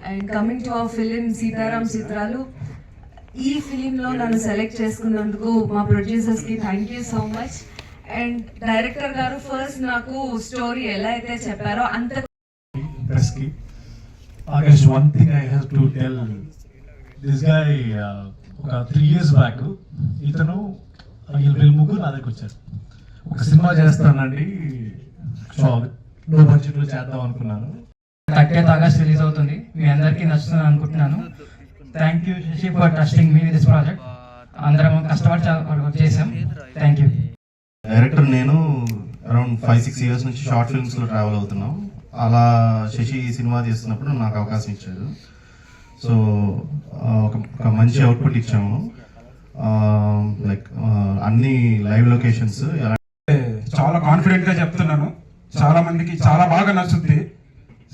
And coming to our film Seetharam Chitralu, ఈ ఫిలింలో నన్ను సెలెక్ట్ చేసుకున్నందుకు మా ప్రొడ్యూసర్స్కి thank you so much. And director గారు ఫస్ట్ నాకు స్టోరీ ఎలా అయితే చెప్పారో అంత August, one thing I have to tell, this guy ఒక 3 years బ్యాక్ ఇతను వీళ్ళు ముగ్గురు నా దగ్గరికి వచ్చారు. ఒక సినిమా చేస్తానండి, లో బడ్జెట్లో చేద్దాం అనుకున్నాను. 30th August రిలీజ్ అవుతుంది. మీ అందరికీ నచ్చుతుంది అనుకుంటున్నాను. Thank you Shashi for trusting me this project. అందరం కష్టపడి చేసాం. Thank you. డైరెక్టర్ నేను అరౌండ్ 5-6 years నుంచి షార్ట్ ఫిల్మ్స్లో ట్రావెల్ అవుతున్నాం. అలా శశి ఈ సినిమా తీస్తున్నప్పుడు నాకు అవకాశం ఇచ్చారు. సో ఒక మంచి అవుట్పుట్ ఇచ్చాము. లైక్ అన్ని లైవ్ లొకేషన్స్ చాలా కాన్ఫిడెంట్గా చెప్తున్నాను. చాలా మందికి చాలా బాగా నచ్చుద్ది.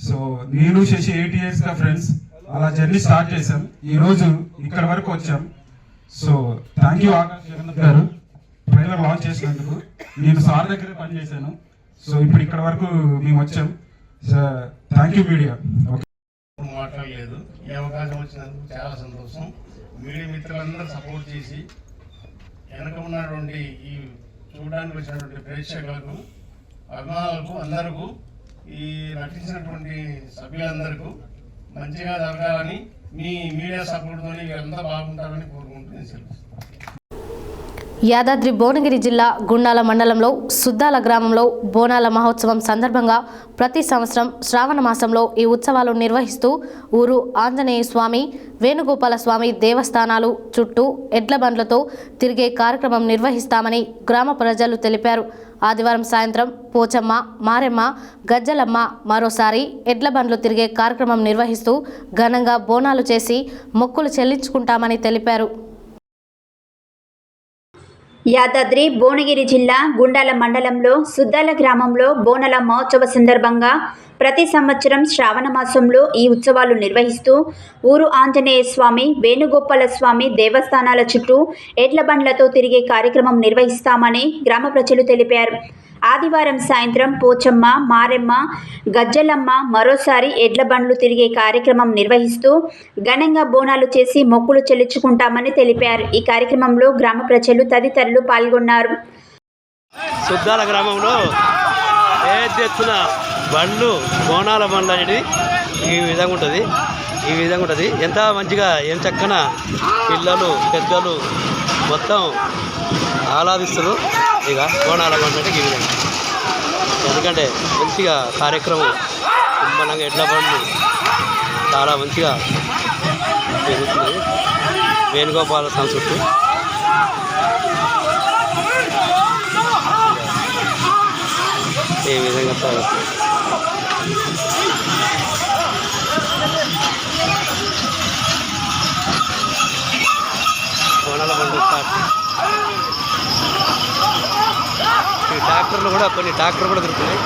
సో నేను శశి 8 yearsగా ఫ్రెండ్స్. అలా జర్నీ స్టార్ట్ చేశాం. ఈరోజు ఇక్కడ వరకు వచ్చాం. So thank you Akash Jagannath గారు ట్రైలర్ లాంచ్ చేసినందుకు. నేను సార్ దగ్గరే పనిచేశాను. సో ఇప్పుడు ఇక్కడ వరకు మేము వచ్చాం. Thank you media. మాట్లాడలేదు. ఈ అవకాశం వచ్చినందుకు చాలా సంతోషం. మీడియా మిత్రులందరూ సపోర్ట్ చేసి వెనక ఉన్నటువంటి ఈ చూడడానికి వచ్చినటువంటి ప్రేక్షకులకు, అభిమానులకు, అందరికీ, ఈ నటించినటువంటి సభ్యులందరికీ మంచిగా జరగాలని, మీ మీడియా సపోర్ట్తో వీళ్ళంతా బాగుంటారని కోరుకుంటూ యాదాద్రి భువనగిరి జిల్లా గుండాల మండలంలో సుద్దాల గ్రామంలో బోనాల మహోత్సవం సందర్భంగా ప్రతి సంవత్సరం శ్రావణ మాసంలో ఈ ఉత్సవాలు నిర్వహిస్తూ ఊరు ఆంజనేయ స్వామి, వేణుగోపాల స్వామి దేవస్థానాలు చుట్టూ ఎడ్ల బండ్లతో తిరిగే కార్యక్రమం నిర్వహిస్తామని గ్రామ ప్రజలు తెలిపారు. ఆదివారం సాయంత్రం పోచమ్మ, మారెమ్మ, గజ్జలమ్మ మరోసారి ఎడ్ల బండ్లు తిరిగే కార్యక్రమం నిర్వహిస్తూ ఘనంగా బోనాలు చేసి మొక్కులు చెల్లించుకుంటామని తెలిపారు. యాదాద్రి భువనగిరి జిల్లా గుండాల మండలంలో సుద్దాల గ్రామంలో బోనాల మహోత్సవ సందర్భంగా ప్రతి సంవత్సరం శ్రావణ మాసంలో ఈ ఉత్సవాలు నిర్వహిస్తూ ఊరు ఆంజనేయ స్వామి, వేణుగోపాల స్వామి దేవస్థానాల చుట్టూ ఎడ్ల బండ్లతో తిరిగే కార్యక్రమం నిర్వహిస్తామని గ్రామ ప్రజలు తెలిపారు. ఆదివారం సాయంత్రం పోచమ్మ, మారెమ్మ, గజ్జలమ్మ మరోసారి ఎడ్ల బండ్లు తిరిగే కార్యక్రమం నిర్వహిస్తూ ఘనంగా బోనాలు చేసి మొక్కులు చెల్లించుకుంటామని తెలిపారు. ఈ కార్యక్రమంలో గ్రామ ప్రజలు తదితరులు పాల్గొన్నారు. సుద్దాల గ్రామంలో పెద్ద ఎత్తున బండ్లు బోనాల బండ్లు అనేది ఈ విధంగా ఉంటుంది. ఎంత మంచిగా ఏం చక్కన పిల్లలు పెద్దలు మొత్తం ఆహ్లాదిస్తారు. ఇక బోనాల బండ్లు అంటే ఈ విధంగా, ఎందుకంటే మంచిగా కార్యక్రమం నిమ్మలంగా ఎడ్ల బండ్లు చాలా మంచిగా జరుగుతుంది. వేణుగోపాల సంస్కృతి ఈ విధంగా సాగుతుంది. బోనాల బండ్లు స్టార్ట్. ఈ ట్రాక్టర్లు కూడా కొన్ని ట్రాక్టర్లు కూడా దొరుకుతున్నాయి.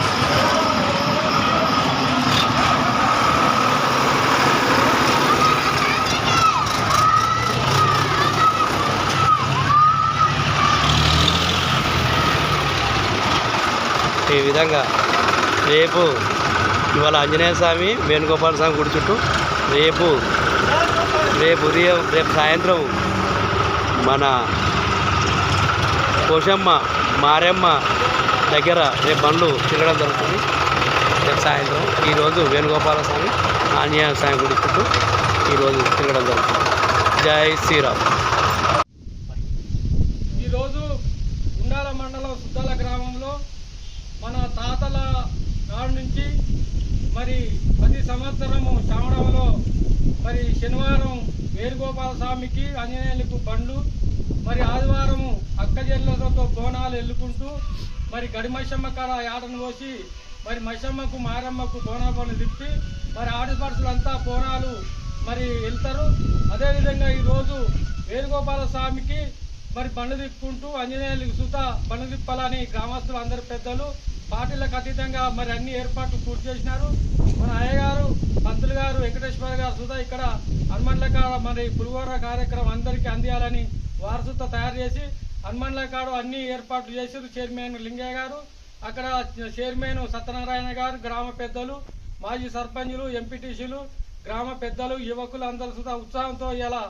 ఈ విధంగా రేపు ఇవాళ ఆంజనేయ స్వామి, వేణుగోపాల స్వామి గుడి చుట్టూ రేపు ఉదయం రేపు సాయంత్రం మన పోషమ్మ, మారెమ్మ దగ్గర రేపు బండ్లు తిరగడం జరుగుతుంది. రేపు సాయంత్రం ఈరోజు వేణుగోపాల స్వామి, ఆంజనేయ స్వామి గుడి చుట్టూ ఈరోజు తిరగడం జరుగుతుంది. జై శ్రీరామ్. ఈరోజు ఉండాల మండలం సుద్దాల గ్రామంలో మన తాతల నాడు నుంచి మరి ప్రతి సంవత్సరము శ్రావణంలో మరి శనివారం వేణుగోపాల స్వామికి, ఆంజనేయులకు బండ్లు, మరి ఆదివారము అక్కజెల్లతో బోనాలు ఎల్లుకుంటూ మరి గడిమైసమ్మ కాడ యాటను పోసి మరి మైసమ్మకు, మారమ్మకు బోనాలు తిప్పి మరి ఆడపడుచులంతా బోనాలు మరి వెళ్తారు. అదేవిధంగా ఈరోజు వేణుగోపాల స్వామికి మరి బండ్లు తిప్పుకుంటూ ఆంజనేయులకు సుత బండ్లు తిప్పాలని గ్రామస్తులు అందరు పెద్దలు పార్టీలకు అతీతంగా మరి అన్ని ఏర్పాట్లు పూర్తి చేసినారు. మన అయ్యగారు, పంతులు గారు, వెంకటేశ్వర గారు సుధా ఇక్కడ హనుమండ్ల కాడ మరి పులిహోర కార్యక్రమం అందరికీ అందియాలని వారు సుత తయారు చేసి హనుమండ్ల కాడ అన్ని ఏర్పాట్లు చేసారు. చైర్మన్ లింగయ్య గారు, అక్కడ చైర్మన్ సత్యనారాయణ గారు, గ్రామ పెద్దలు, మాజీ సర్పంచులు, ఎంపీటీసీలు, గ్రామ పెద్దలు, యువకులు అందరూ సుధా ఉత్సాహంతో ఇలా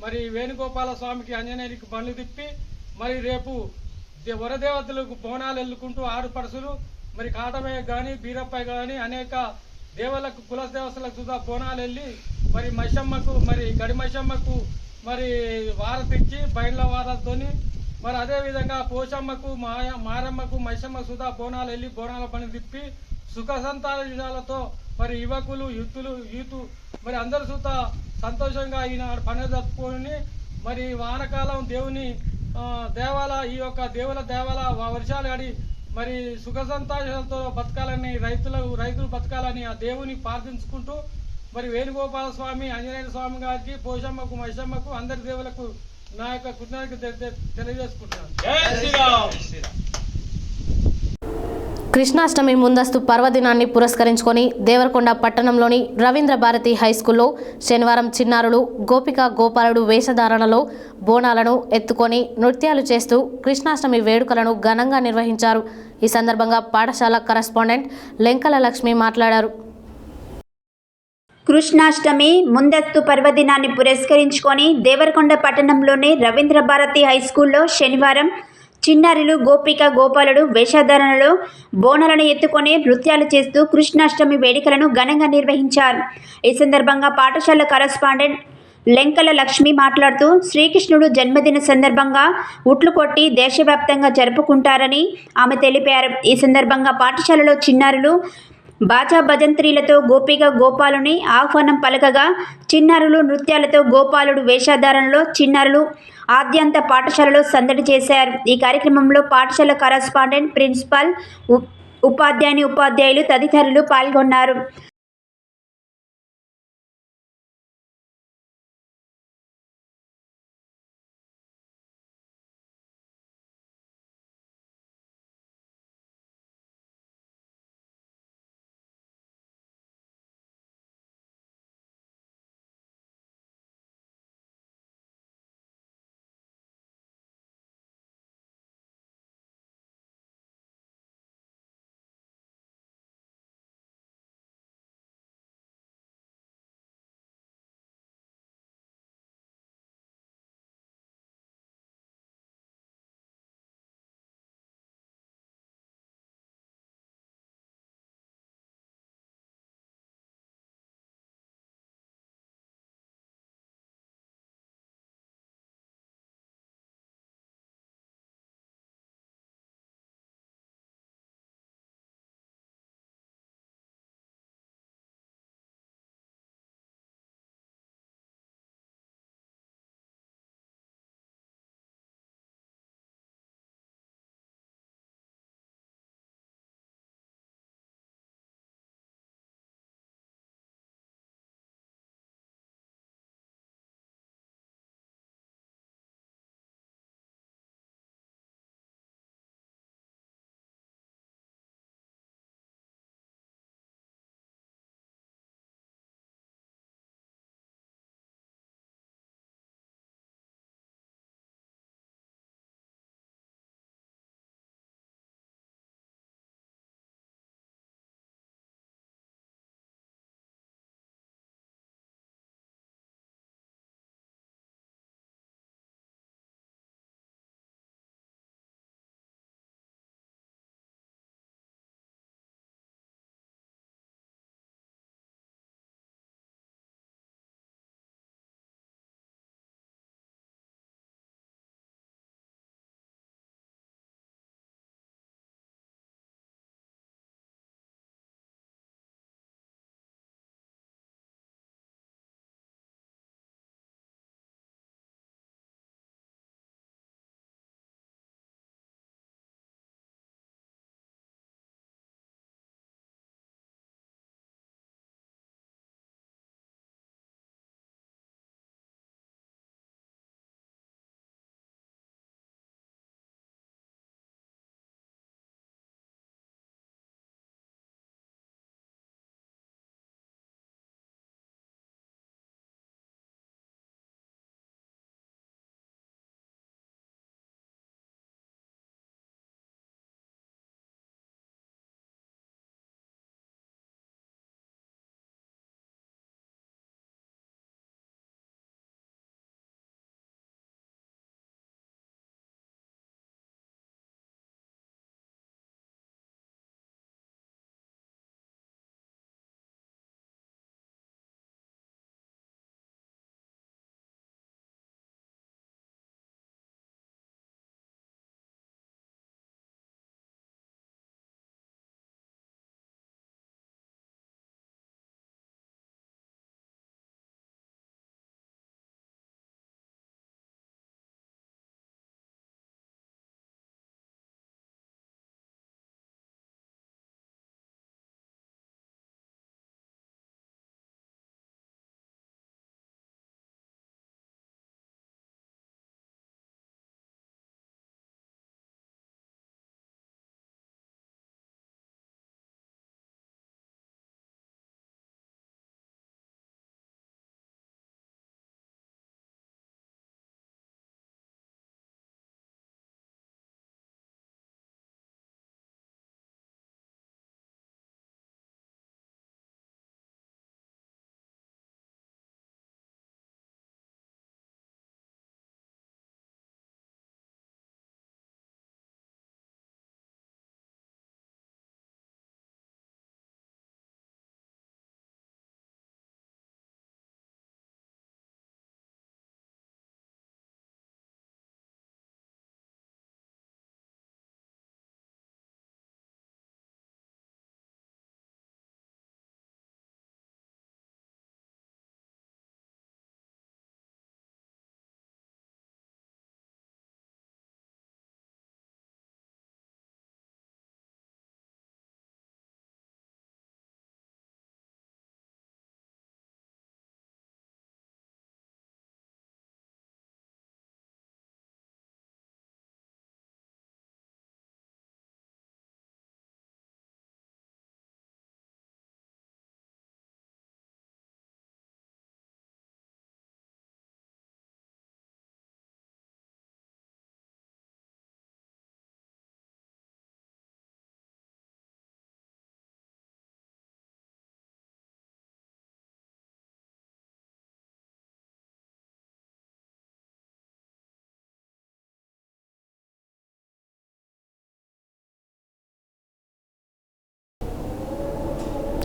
మరి వేణుగోపాల స్వామికి, ఆంజనేయునికి బండ్లు తిప్పి మరి రేపు వరదేవతలకు బోనాలు ఎల్లుకుంటూ ఆడుపడుసులు మరి కాటమయ్య కానీ, బీరప్పయ్య కానీ అనేక దేవులకు, కుల దేవతలకు సుధా బోనాలు వెళ్ళి మరి మైసమ్మకు, మరి గడి మైసమ్మకు మరి వారతిచ్చి బయళ్ళ వారతోని మరి అదేవిధంగా పోషమ్మకు, మారమ్మకు, మైసమ్మ సుధా బోనాలు వెళ్ళి బోనాల పని తిప్పి సుఖ సంతానాలతో మరి యువకులు, యూత్ మరి అందరు సుత సంతోషంగా ఈనాడు పండుగ జరుపుకొని మరి వానకాలం దేవుని ఈ యొక్క దేవుల దేవాల వర్షాలు ఆడి మరి సుఖ సంతోషాలతో బతకాలని, రైతులు బతకాలని ఆ దేవుని ప్రార్థించుకుంటూ మరి వేణుగోపాల స్వామి, ఆంజనేయ స్వామి గారికి, పోషమ్మకు, మైసమ్మకు, అందరి దేవులకు నా యొక్క కృతజ్ఞత తెలియజేసుకుంటున్నాను. జై శ్రీరామ్. కృష్ణాష్టమి ముందస్తు పర్వదినాన్ని పురస్కరించుకొని దేవరకొండ పట్టణంలోని రవీంద్ర భారతి హైస్కూల్లో శనివారం చిన్నారులు గోపిక గోపాలుడు వేషధారణలో బోనాలను ఎత్తుకొని నృత్యాలు చేస్తూ కృష్ణాష్టమి వేడుకలను ఘనంగా నిర్వహించారు. ఈ సందర్భంగా పాఠశాల కరెస్పాండెంట్ లెంకల లక్ష్మి మాట్లాడారు. కృష్ణాష్టమి ముందస్తు పర్వదినాన్ని పురస్కరించుకొని దేవరకొండ పట్టణంలోని రవీంద్ర భారతి హైస్కూల్లో శనివారం చిన్నారులు గోపిక గోపాలుడు వేషధారణలో బోనాలను ఎత్తుకొని నృత్యాలు చేస్తూ కృష్ణాష్టమి వేడుకలను ఘనంగా నిర్వహించారు. ఈ సందర్భంగా పాఠశాల కరెస్పాండెంట్ లెంకల లక్ష్మి మాట్లాడుతూ శ్రీకృష్ణుడు జన్మదిన సందర్భంగా ఉట్లు కొట్టి దేశవ్యాప్తంగా జరుపుకుంటారని ఆమె తెలిపారు. ఈ సందర్భంగా పాఠశాలలో చిన్నారులు బాజా భజంత్రీలతో గోపిక గోపాలుని ఆహ్వానం పలకగా చిన్నారులు నృత్యాలతో గోపాలుడు వేషధారణలో చిన్నారులు ఆద్యంత పాఠశాలలో సందడి చేశారు. ఈ కార్యక్రమంలో పాఠశాల కరెస్పాండెంట్, ప్రిన్సిపాల్, ఉపాధ్యాయులు తదితరులు పాల్గొన్నారు.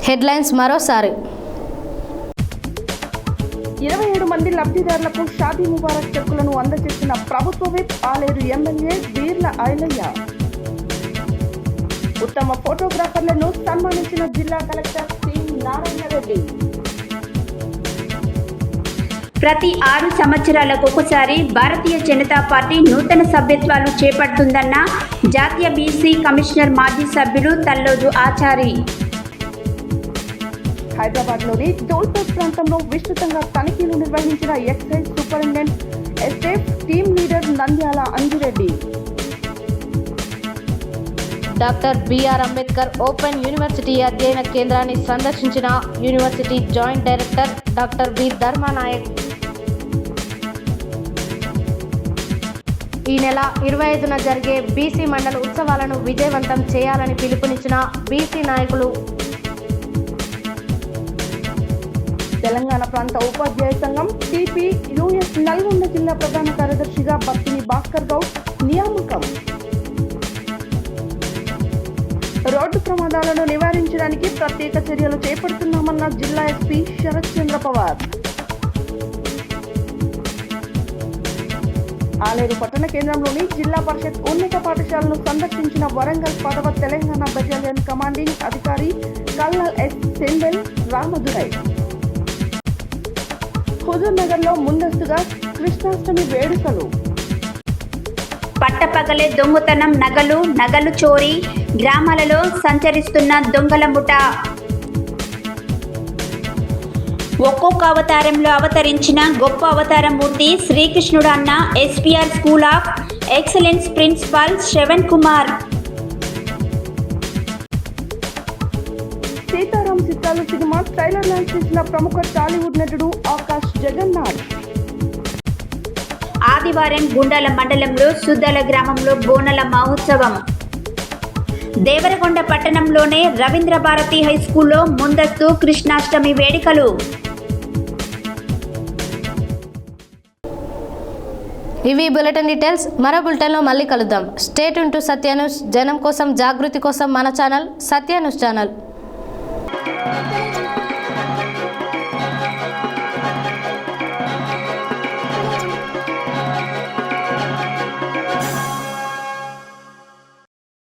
హెడ్లైన్స్ మరోసారి. 27 మంది లబ్ధిదారులకు షాదీ ముబారక్ చెక్కులను అందజేసిన ప్రభుత్వ విప్ ఆలేరు ఎమ్మెల్యే బీర్ల ఐలయ్య. ఉత్తమ ఫోటోగ్రాఫర్లను సన్మానించిన జిల్లా కలెక్టర్ సి నారాయణ రెడ్డి. ప్రతి 6 సంవత్సరాలకు ఒకసారి భారతీయ జనతా పార్టీ నూతన సభ్యత్వాలు చేపడుతుందన్న జాతీయ బీసీ కమిషనర్ మాజీ సభ్యులు తల్లోజు ఆచారి. హైదరాబాద్లోని టోల్పేట్ ప్రాంతంలో విస్తృతంగా తనిఖీలు నిర్వహించిన excise superintendent estate team leader Nandyala Anjireddy. Doctor BR Ambedkar open university అధ్యయన కేంద్రాన్ని సందర్శించిన university joint director doctor B Dharmanayak. ఈ నెల 25న జరిగే బీసీ మండల ఉత్సవాలను విజయవంతం చేయాలని పిలుపునిచ్చిన బీసీ నాయకులు. తెలంగాణ ప్రాంత ఉపాధ్యాయ సంఘం టీపీ యూఎస్ నల్గొండ జిల్లా ప్రధాన కార్యదర్శిగా బత్తిని భాస్కర్ గౌడ్ నియామకం. రోడ్డు ప్రమాదాలను నివారించడానికి ప్రత్యేక చర్యలు చేపడుతున్నామన్న జిల్లా ఎస్పీ శరత్ చంద్ర పవార్. ఆలేరు పట్టణ కేంద్రంలోని జిల్లా పరిషత్ ఉన్నత పాఠశాలను సందర్శించిన వరంగల్ 10వ తెలంగాణ బెటాలియన్ కమాండింగ్ అధికారి కల్నల్ ఎస్ సెందెల్ రామదురై. హుజూర్ నగర్లో ముందస్తుగా కృష్ణాష్టమి వేడుకలు. పట్టపగలే దొంగతనం, నగలు చోరీ, గ్రామాలలో సంచరిస్తున్న దొంగల ముఠ. ఒక్కొక్క అవతారంలో అవతరించిన గొప్ప అవతారమూర్తి శ్రీకృష్ణుడు అన్న SPR school of excellence principal Shravan Kumar. Sitaram చిత్రాలు సినిమా ట్రైలర్ లాంచ్ చేసిన ప్రముఖ టాలీవుడ్ నటుడు ఆకాష్ జగన్నాథ్. ఆదివారం గుండాల మండలంలో సుద్దల గ్రామంలో బోనాల మహోత్సవం. దేవరకొండ పట్టణంలోనే రవీంద్ర భారతి హై స్కూల్లో ముందస్తు కృష్ణాష్టమి వేడుకలు. ఇవి బులెటిన్ డీటెయిల్స్. మరో బులెటిన్లో మళ్ళీ కలుద్దాం. Stay tune to Satya news. జనం కోసం, జాగృతి కోసం మన ఛానల్ సత్య న్యూస్ ఛానల్.